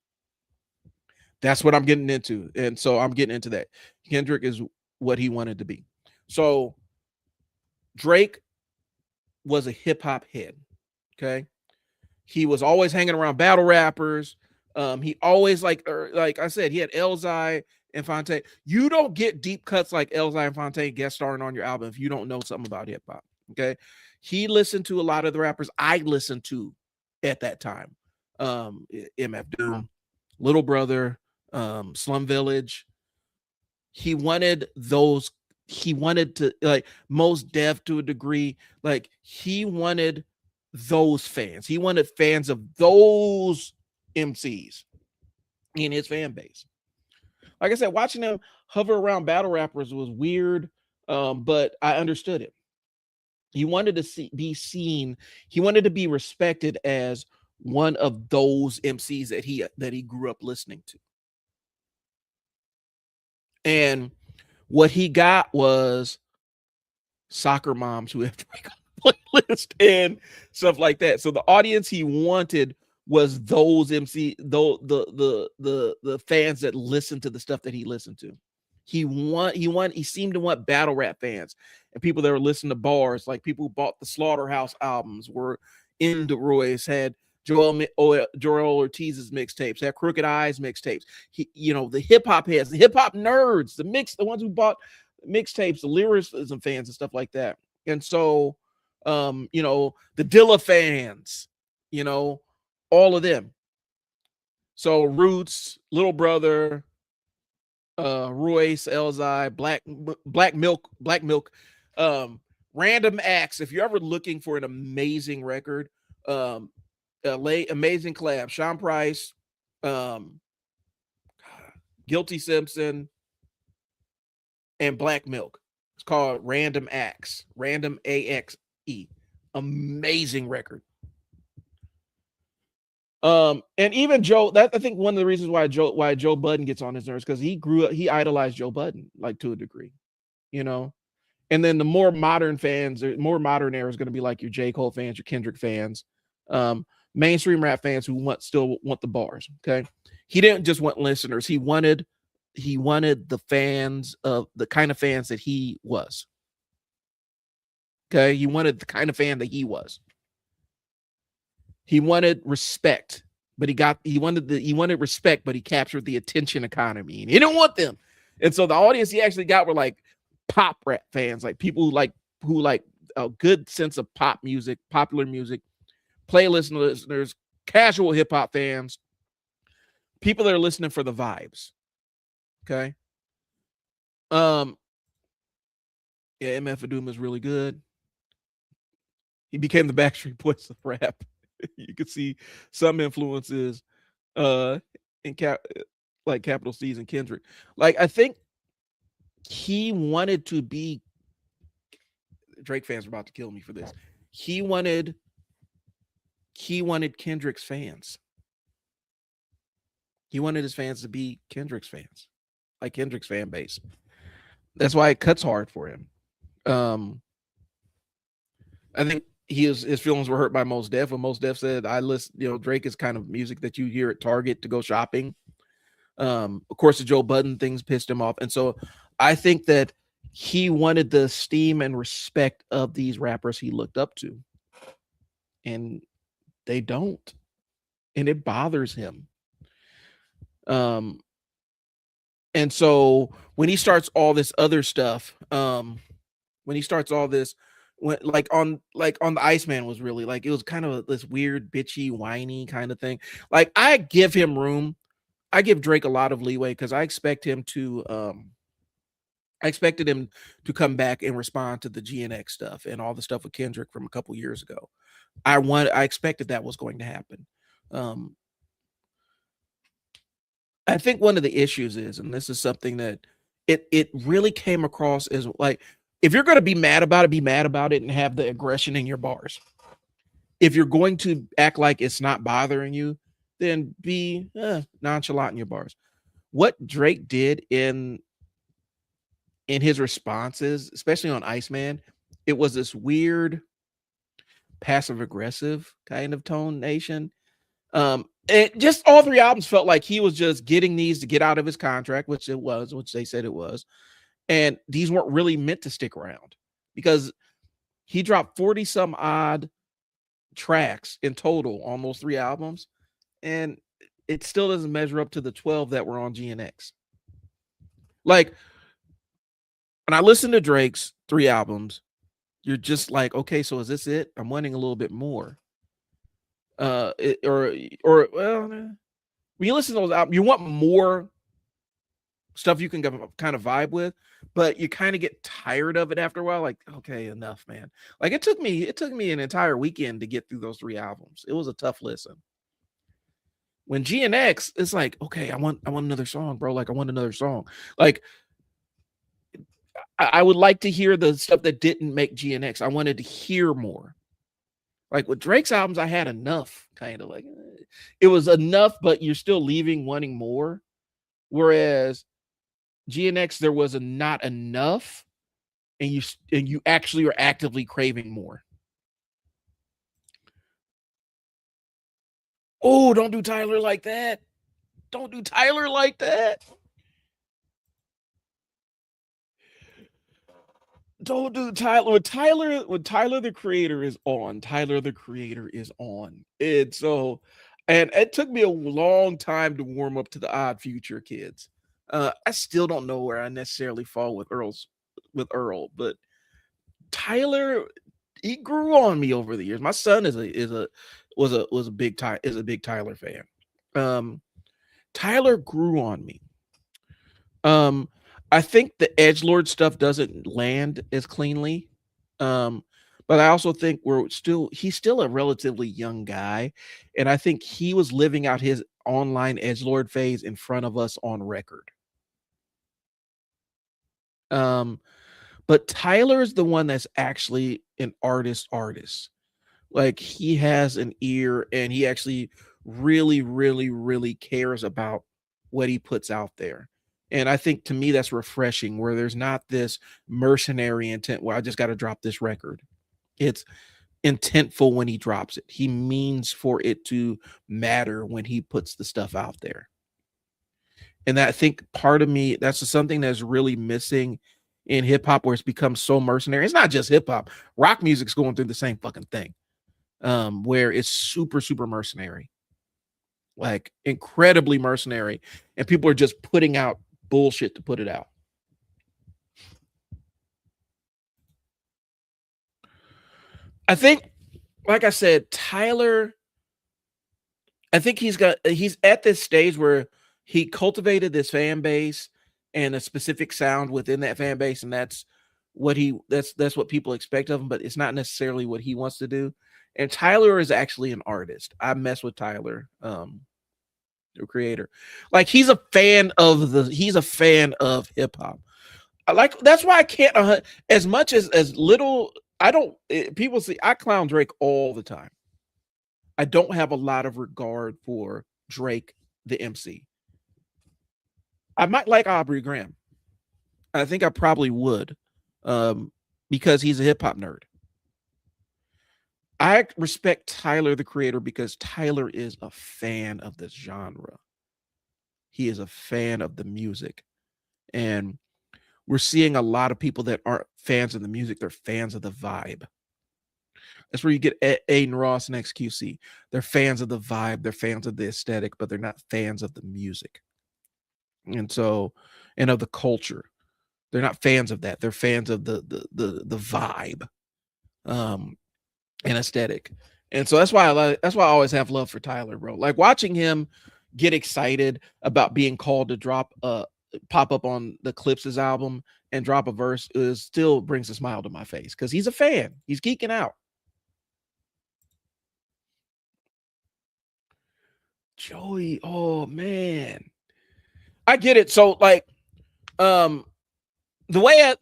That's what I'm getting into. And so I'm getting into that. Kendrick is what he wanted to be. So Drake was a hip hop head. Okay. He was always hanging around battle rappers. He always like I said, he had Elzai and Fonte. You don't get deep cuts like Elzai and Fonte guest starring on your album if you don't know something about hip hop. Okay. He listened to a lot of the rappers I listened to at that time. MF Doom, Little Brother, Slum Village. He wanted to like Most Def to a degree. Like he wanted those fans. He wanted fans of those MCs in his fan base. Like I said, watching him hover around battle rappers was weird, but I understood it. He wanted to be seen. He wanted to be respected as one of those MCs that he grew up listening to. And what he got was soccer moms who have to make a playlist and stuff like that. So the audience he wanted was those the fans that listened to the stuff that he listened to. He seemed to want battle rap fans and people that were listening to bars, like people who bought the Slaughterhouse albums, were into Royce, had Joel Ortiz's mixtapes, had Crooked Eyes mixtapes. The hip hop heads, the hip hop nerds, the ones who bought mixtapes, the lyricism fans and stuff like that. And so, the Dilla fans, all of them. So Roots, Little Brother, Royce, Elzai, Black Milk, Random Acts. If you're ever looking for an amazing record, amazing collab, Sean Price, Guilty Simpson, and Black Milk. It's called Random Acts, Random AXE. Amazing record. And even Joe, I think one of the reasons why Joe Budden gets on his nerves, because he idolized Joe Budden, like, to a degree, and then the more modern fans, or more modern era, is going to be like your J. Cole fans, your Kendrick fans, mainstream rap fans who still want the bars. Okay. He didn't just want listeners. He wanted the fans of the kind of fans that he was. Okay. He wanted the kind of fan that he was. He wanted respect, but he wanted respect, but he captured the attention economy, and he didn't want them. And so the audience he actually got were like pop rap fans, like people who like a good sense of pop music, popular music, playlist listeners, casual hip hop fans, people that are listening for the vibes. Okay. Um, yeah, MF Doom is really good. He became the Backstreet Boys of rap. You could see some influences in like Capital C's and Kendrick. Like I think he wanted to be Drake fans are about to kill me for this. He wanted Kendrick's fans. He wanted his fans to be Kendrick's fans, like Kendrick's fan base. That's why it cuts hard for him. I think his feelings were hurt by Mos Def when Mos Def said, "I listen, Drake is kind of music that you hear at Target to go shopping." Of course, the Joe Budden things pissed him off, and so I think that he wanted the esteem and respect of these rappers he looked up to, and they don't, and it bothers him. And so when he starts all this other stuff, when he starts all this, when like on the Iceman was really like it was kind of this weird bitchy whiny kind of thing. Like I give him room. I give Drake a lot of leeway because I expected him to come back and respond to the GNX stuff and all the stuff with Kendrick from a couple years ago. I expected that was going to happen. I think one of the issues is, and this is something that it really came across as like, if you're going to be mad about it and have the aggression in your bars. If you're going to act like it's not bothering you, then be nonchalant in your bars. What Drake did in his responses, especially on Iceman, it was this weird passive aggressive kind of tone nation. It just all three albums felt like he was just getting these to get out of his contract, which they said it was. And these weren't really meant to stick around because he dropped 40 some odd tracks in total on those three albums. And it still doesn't measure up to the 12 that were on GNX. Like, when I listen to Drake's three albums, you're just like, okay, so is this it? I'm wanting a little bit more. Well, when you listen to those albums, you want more stuff you can kind of vibe with, but you kind of get tired of it after a while. Like, okay, enough, man. Like it took me an entire weekend to get through those three albums. It was a tough listen. When GNX, it's like, okay, I want another song, bro. Like I want another song. Like I would like to hear the stuff that didn't make GNX. I wanted to hear more. Like with Drake's albums, I had enough, kind of like it was enough, but you're still leaving wanting more. Whereas GNX, there was not enough, and you actually are actively craving more. Oh, don't do Tyler like that. Don't do Tyler like that. Don't do Tyler. When Tyler the Creator is on, Tyler the Creator is on. And so, and it took me a long time to warm up to the Odd Future kids. I still don't know where I necessarily fall with Earl, but Tyler, he grew on me over the years. My son was a big Tyler fan. Tyler grew on me. I think the edgelord stuff doesn't land as cleanly. But I also think he's still a relatively young guy, and I think he was living out his online edgelord phase in front of us on record. But Tyler is the one that's actually an artist. Like he has an ear and he actually really, really, really cares about what he puts out there. And I think to me that's refreshing, where there's not this mercenary intent where I just got to drop this record. It's intentful when he drops it. He means for it to matter when he puts the stuff out there. And that, I think part of me, that's something that's really missing in hip hop, where it's become so mercenary. It's not just hip hop. Rock music's going through the same fucking thing. Where it's super, super mercenary, like incredibly mercenary, and people are just putting out bullshit to put it out. I think, like I said, Tyler, I think he's at this stage where he cultivated this fan base and a specific sound within that fan base, and that's what that's what people expect of him, but it's not necessarily what he wants to do. And Tyler is actually an artist. I mess with Tyler, the creator. Like he's a fan of hip hop. Like that's why I can't as much as little. I don't. People see I clown Drake all the time. I don't have a lot of regard for Drake, the MC. I might like Aubrey Graham. I think I probably would, because he's a hip hop nerd. I respect Tyler, the creator, because Tyler is a fan of this genre. He is a fan of the music. And we're seeing a lot of people that aren't fans of the music, they're fans of the vibe. That's where you get Aiden Ross and XQC. They're fans of the vibe, they're fans of the aesthetic, but they're not fans of the music. And so, and of the culture. They're not fans of that. They're fans of the vibe, and aesthetic. And so that's why I always have love for Tyler, bro. Like watching him get excited about being called to pop up on the Clips' album and drop a verse still brings a smile to my face because he's a fan. He's geeking out. Joey, oh man, I get it. So like, the way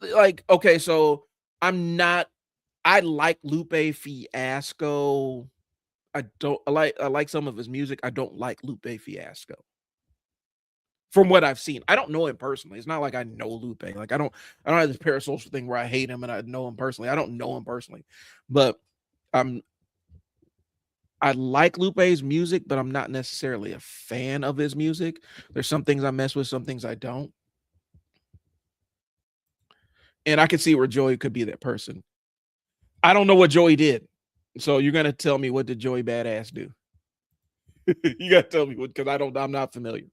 okay, so I like Lupe Fiasco. I like some of his music. I don't like Lupe Fiasco. From what I've seen, I don't know him personally. It's not like I know Lupe. Like I don't have this parasocial thing where I hate him and I know him personally. I don't know him personally, but I like Lupe's music, but I'm not necessarily a fan of his music. There's some things I mess with, some things I don't. And I can see where Joey could be that person. I don't know what Joey did. So you're gonna tell me, what did Joey Badass do? You gotta tell me what, because I'm not familiar.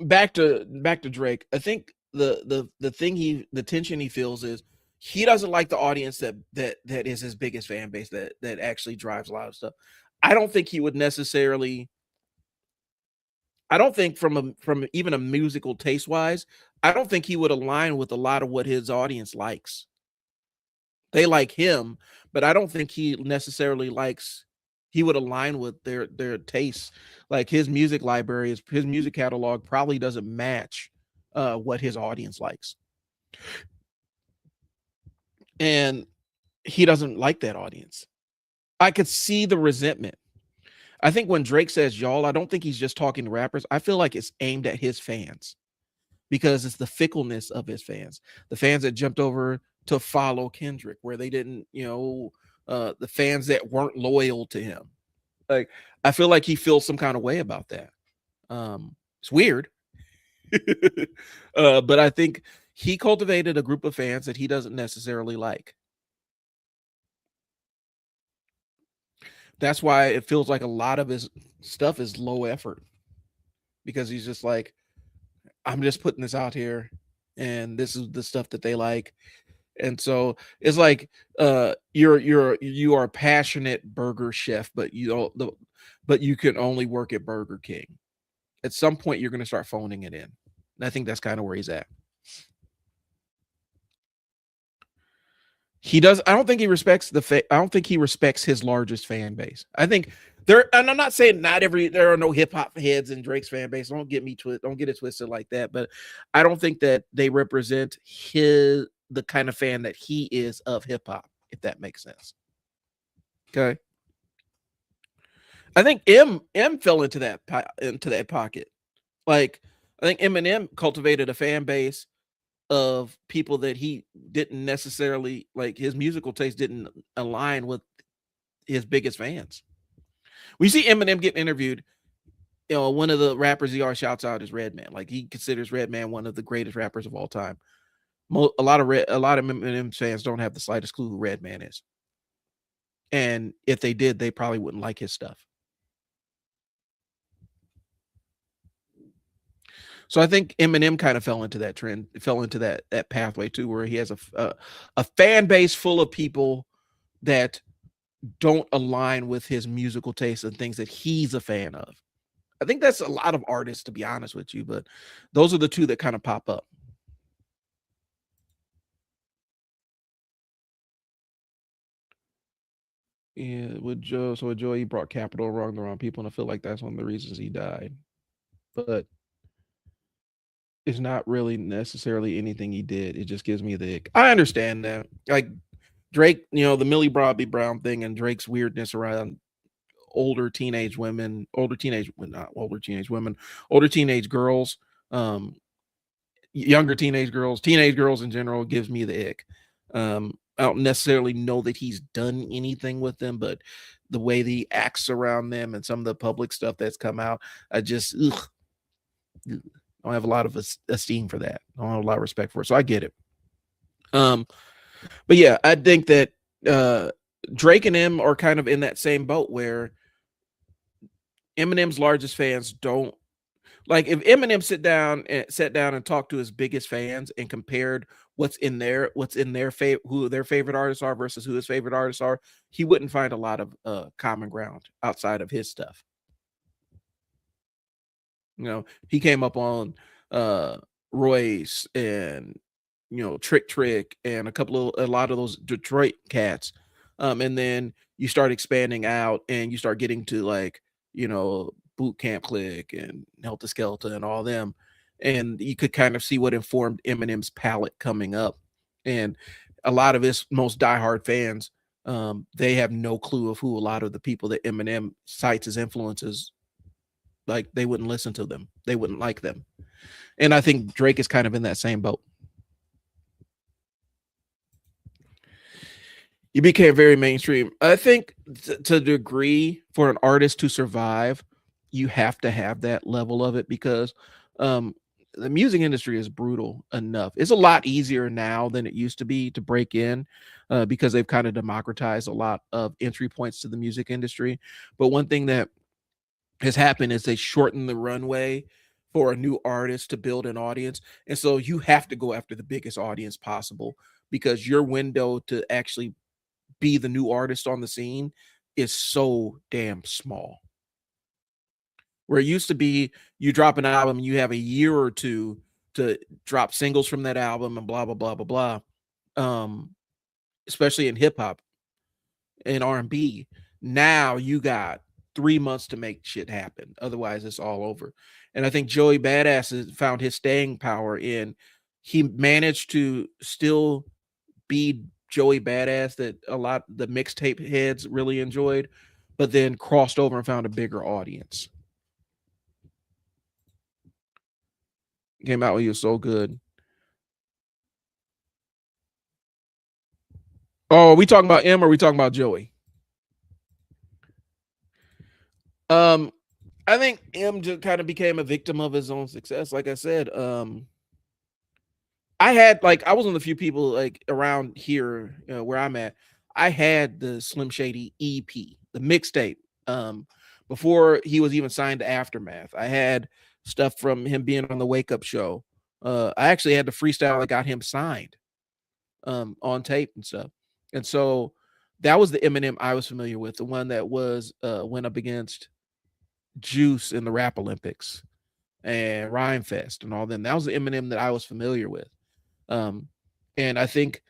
Back to Drake. I think the tension he feels is he doesn't like the audience that is his biggest fan base that actually drives a lot of stuff. I don't think he would necessarily. I don't think from even a musical taste wise, I don't think he would align with a lot of what his audience likes. They like him, but I don't think he necessarily he would align with their tastes. Like his music library, his music catalog probably doesn't match what his audience likes. And he doesn't like that audience. I could see the resentment. I think when Drake says y'all, I don't think he's just talking to rappers. I feel like it's aimed at his fans because it's the fickleness of his fans. The fans that jumped over to follow Kendrick, where they didn't, the fans that weren't loyal to him. Like, I feel like he feels some kind of way about that. It's weird. But I think he cultivated a group of fans that he doesn't necessarily like. That's why it feels like a lot of his stuff is low effort, because he's just like, I'm just putting this out here and this is the stuff that they like. And so it's like you are a passionate burger chef, but you can only work at Burger King. At some point you're going to start phoning it in. And I think that's kind of where he's at. He does. I don't think he respects I don't think he respects his largest fan base. I think and I'm not saying there are no hip hop heads in Drake's fan base. Don't get it twisted like that. But I don't think that they represent the kind of fan that he is of hip hop, if that makes sense. Okay. I think M fell into that pocket. Like, I think Eminem cultivated a fan base of people that he didn't necessarily like. His musical taste didn't align with his biggest fans. We see Eminem getting interviewed. One of the rappers he always shouts out is Redman. Like, he considers Redman one of the greatest rappers of all time. A lot of Eminem fans don't have the slightest clue who Redman is, and if they did, they probably wouldn't like his stuff. So I think Eminem kind of fell into that trend, fell into that pathway too, where he has a fan base full of people that don't align with his musical taste and things that he's a fan of. I think that's a lot of artists, to be honest with you, but those are the two that kind of pop up. Yeah, with Joe. So with Joe, he brought capital around the wrong people, and I feel like that's one of the reasons he died. But it's not really necessarily anything he did. It just gives me the ick. I understand that. Like Drake, the Millie Bobby Brown thing and Drake's weirdness around older teenage women, not older teenage women, older teenage girls, um, younger teenage girls in general gives me the ick. I don't necessarily know that he's done anything with them, but the way that he acts around them and some of the public stuff that's come out, I just I don't have a lot of esteem for that. I don't have a lot of respect for it. So I get it. Um, but yeah, I think that Drake and him are kind of in that same boat where Eminem's largest fans don't like if Eminem sat down and talked to his biggest fans and compared what's in their who their favorite artists are versus who his favorite artists are, he wouldn't find a lot of common ground outside of his stuff. He came up on Royce and Trick and a lot of those Detroit cats. And then you start expanding out and you start getting to like, Boot Camp Click and Helter Skelter and all them. And you could kind of see what informed Eminem's palette coming up. And a lot of his most diehard fans, they have no clue of who a lot of the people that Eminem cites as influences. Like they wouldn't listen to them. They wouldn't like them. And I think Drake is kind of in that same boat. You became very mainstream. I think to a degree for an artist to survive, you have to have that level of it because um, the music industry is brutal enough. It's a lot easier now than it used to be to break in because they've kind of democratized a lot of entry points to the music industry. But one thing that has happened is they shorten the runway for a new artist to build an audience. And so you have to go after the biggest audience possible because your window to actually be the new artist on the scene is so damn small. Where it used to be you drop an album, you have a year or two to drop singles from that album and blah blah blah blah blah. Especially in hip hop and R&B. Now you got 3 months to make shit happen. Otherwise, it's all over. And I think Joey Badass has found his staying power in he managed to still be Joey Badass that a lot the mixtape heads really enjoyed, but then crossed over and found a bigger audience. Came out when he was so good. Oh, are we talking about M or are we talking about Joey? I think M just kind of became a victim of his own success. Like I said, I was one of the few people like around here where I'm at. I had the Slim Shady EP, the mixtape, before he was even signed to Aftermath. I had stuff from him being on the Wake Up Show. I actually had the freestyle that got him signed on tape and stuff. And so that was the Eminem I was familiar with, the one that was went up against Juice in the Rap Olympics and Rhyme Fest and all them. That was the Eminem that I was familiar with. And I think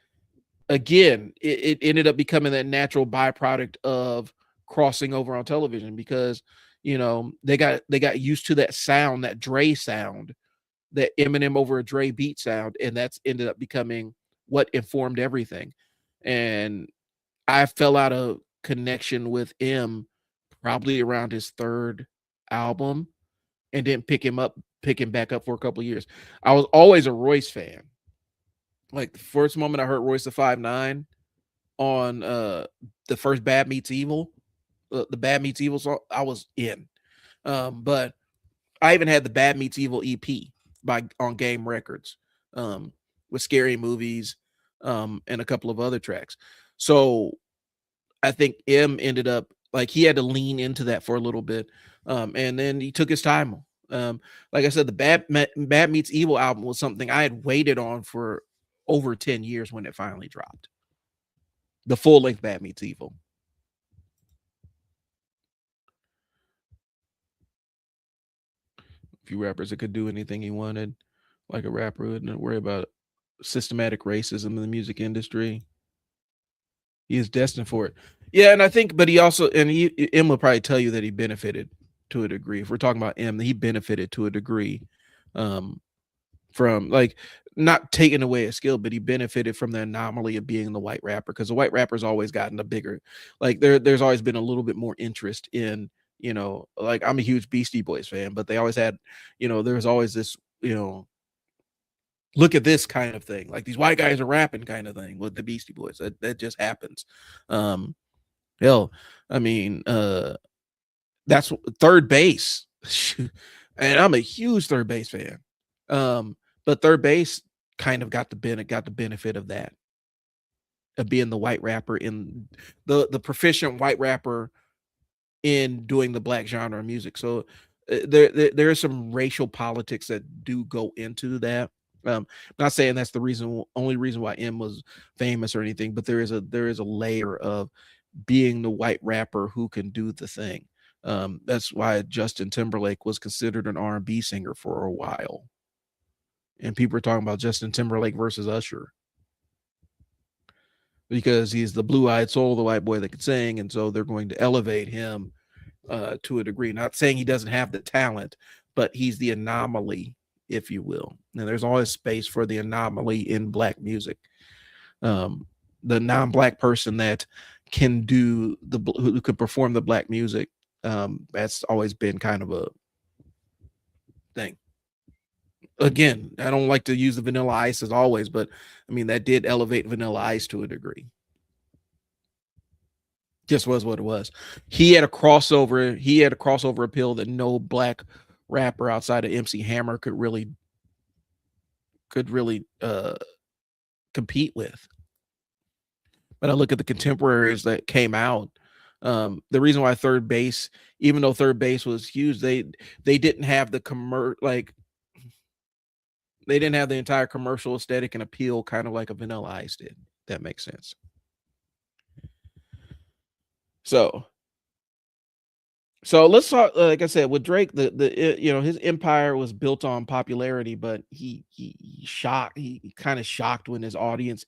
again, it ended up becoming that natural byproduct of crossing over on television because they got used to that sound, that Dre sound, that Eminem over a Dre beat sound, and that's ended up becoming what informed everything. And I fell out of connection with M probably around his third album and didn't pick him back up for a couple of years. I was always a Royce fan. Like the first moment I heard Royce the 5'9" on the first Bad Meets Evil, the Bad Meets Evil song, I was in. But I even had the Bad Meets Evil EP on Game Records with Scary Movies and a couple of other tracks. So I think M ended up like he had to lean into that for a little bit, and then he took his time. Like I said, the Bad Meets Evil album was something I had waited on for over 10 years when it finally dropped. The full length Bad Meets Evil. few rappers that could do anything he wanted, like a rapper wouldn't worry about systematic racism in the music industry. He is destined for it. Yeah, and I think, but he also, and M will probably tell you that he benefited to a degree. If we're talking about M, he benefited to a degree from, like, not taking away a skill, but he benefited from the anomaly of being the white rapper, because the white rapper's always gotten a bigger, like, there's always been a little bit more interest in, like, I'm a huge Beastie Boys fan, but they always had, there's always this, look at this kind of thing, like these white guys are rapping kind of thing with the Beastie Boys. That just happens. Hell, I mean, that's Third Base. And I'm a huge Third Base fan. But Third Base kind of got the benefit of that, of being the white rapper, in the proficient white rapper in doing the black genre of music. So there is some racial politics that do go into that. Not saying that's the only reason why M was famous or anything, but there is a layer of being the white rapper who can do the thing. That's why Justin Timberlake was considered an R&B singer for a while, and people are talking about Justin Timberlake versus Usher, because he's the blue-eyed soul, the white boy that can sing, and so they're going to elevate him to a degree. Not saying he doesn't have the talent, but he's the anomaly, if you will. And there's always space for the anomaly in black music. The non-black person that can who can perform the black music. That's always been kind of a thing. Again, I don't like to use the Vanilla Ice as always, but I mean, that did elevate Vanilla Ice to a degree. Just was what it was. He had a crossover appeal that no black rapper outside of MC Hammer could really compete with. But I look at the contemporaries that came out. The reason why Third Base, even though Third Base was huge, they didn't have the they didn't have the entire commercial aesthetic and appeal, kind of like a Vanilla Ice did. That makes sense. So let's talk. Like I said, with Drake, his empire was built on popularity, but he kind of shocked when his audience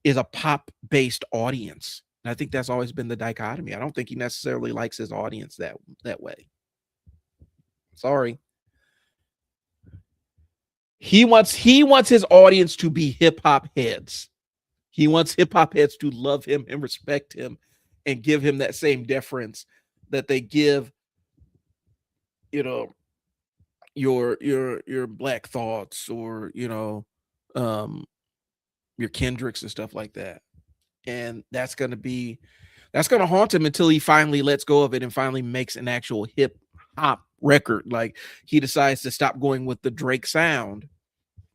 is a pop based audience. And I think that's always been the dichotomy. I don't think he necessarily likes his audience that way. Sorry. He wants his audience to be hip hop heads. He wants hip hop heads to love him and respect him and give him that same deference that they give, your Black Thoughts, or your Kendricks and stuff like that. And that's gonna haunt him until he finally lets go of it and finally makes an actual hip hop record. Like, he decides to stop going with the Drake sound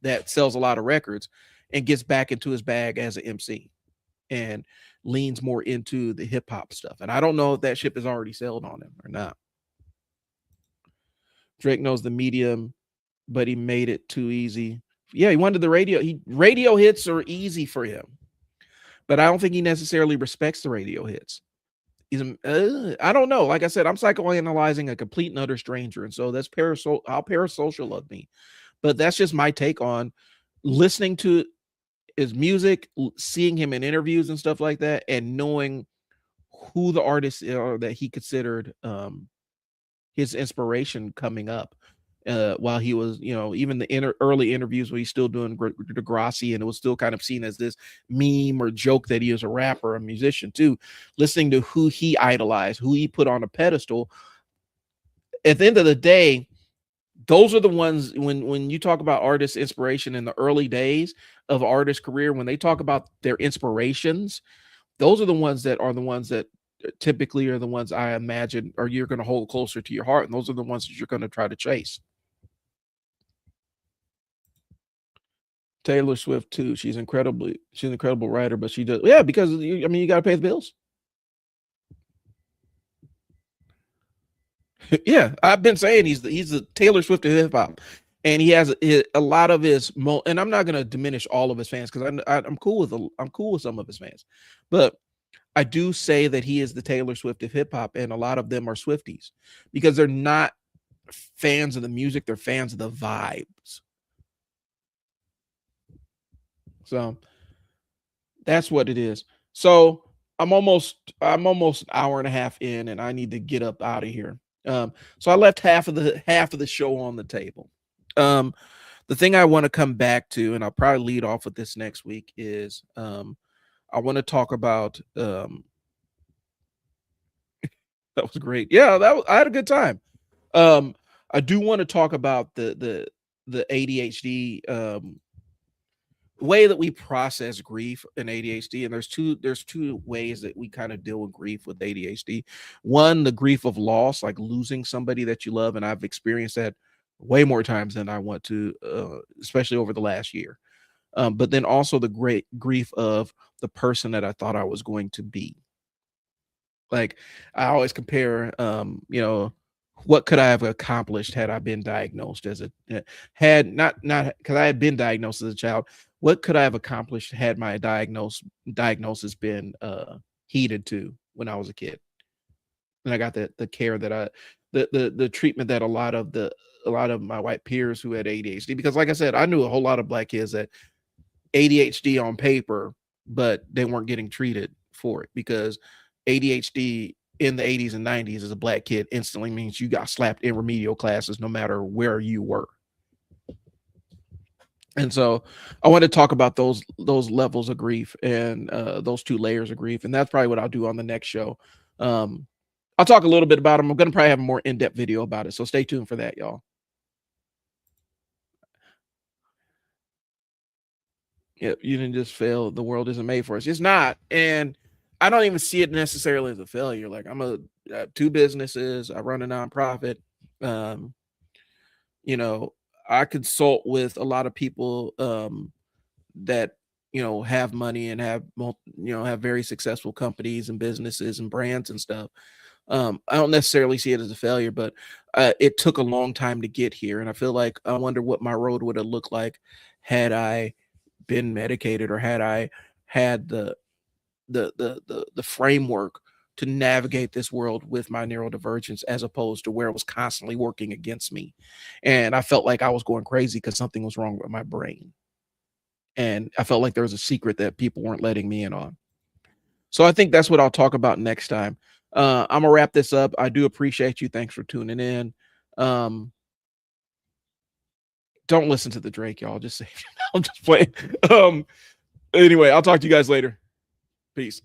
that sells a lot of records and gets back into his bag as an MC and leans more into the hip hop stuff. And I don't know if that ship has already sailed on him or not. Drake knows the medium, but he made it too easy. Yeah, he wanted the radio. Radio hits are easy for him, but I don't think he necessarily respects the radio hits. I don't know. Like I said, I'm psychoanalyzing a complete and utter stranger, and so that's how parasocial of me. But that's just my take on listening to his music, seeing him in interviews and stuff like that, and knowing who the artists are that he considered his inspiration coming up. While he was, even the early interviews where he's still doing Degrassi, and it was still kind of seen as this meme or joke that he was a rapper, a musician too. Listening to who he idolized, who he put on a pedestal. At the end of the day, those are the ones, when you talk about artist inspiration in the early days of artist career, when they talk about their inspirations, those are the ones that typically are the ones I imagine or you're going to hold closer to your heart. And those are the ones that you're going to try to chase. Taylor Swift too. She's an incredible writer, but she does. Yeah, because you got to pay the bills. Yeah, I've been saying he's the Taylor Swift of hip hop, and he has a lot of his. And I'm not going to diminish all of his fans, because I'm cool with some of his fans, but I do say that he is the Taylor Swift of hip hop, and a lot of them are Swifties because they're not fans of the music, they're fans of the vibes. So that's what it is. So I'm almost an hour and a half in, and I need to get up out of here. So I left half of the show on the table. The thing I want to come back to, and I'll probably lead off with this next week, is I want to talk about that was great. Yeah, I had a good time. I do want to talk about the ADHD way that we process grief and ADHD. And there's two ways that we kind of deal with grief with ADHD. One, the grief of loss, like losing somebody that you love, and I've experienced that way more times than I want to, especially over the last year. But then also the great grief of the person that I thought I was going to be. Like, I always compare, what could I have accomplished had I been diagnosed as a had not because I had been diagnosed as a child. What could I have accomplished had my diagnosis been heeded to when I was a kid? And I got the care that the treatment that a lot of my white peers who had ADHD, because like I said, I knew a whole lot of black kids that ADHD on paper, but they weren't getting treated for it, because ADHD in the 80s and 90s as a black kid instantly means you got slapped in remedial classes no matter where you were. And so I want to talk about those levels of grief and those two layers of grief. And that's probably what I'll do on the next show. I'll talk a little bit about them. I'm going to probably have a more in-depth video about it. So stay tuned for that, y'all. Yeah, you didn't just fail. The world isn't made for us. It's not. And I don't even see it necessarily as a failure. Like, I have two businesses. I run a nonprofit. Um, I consult with a lot of people that have money and have very successful companies and businesses and brands and stuff. I don't necessarily see it as a failure, but it took a long time to get here, and I feel like I wonder what my road would have looked like had I been medicated, or had I had the framework to navigate this world with my neurodivergence, as opposed to where it was constantly working against me. And I felt like I was going crazy because something was wrong with my brain. And I felt like there was a secret that people weren't letting me in on. So I think that's what I'll talk about next time. I'm gonna wrap this up. I do appreciate you. Thanks for tuning in. Um, don't listen to the Drake, y'all. Just say I'm just playing. Anyway, I'll talk to you guys later. Peace.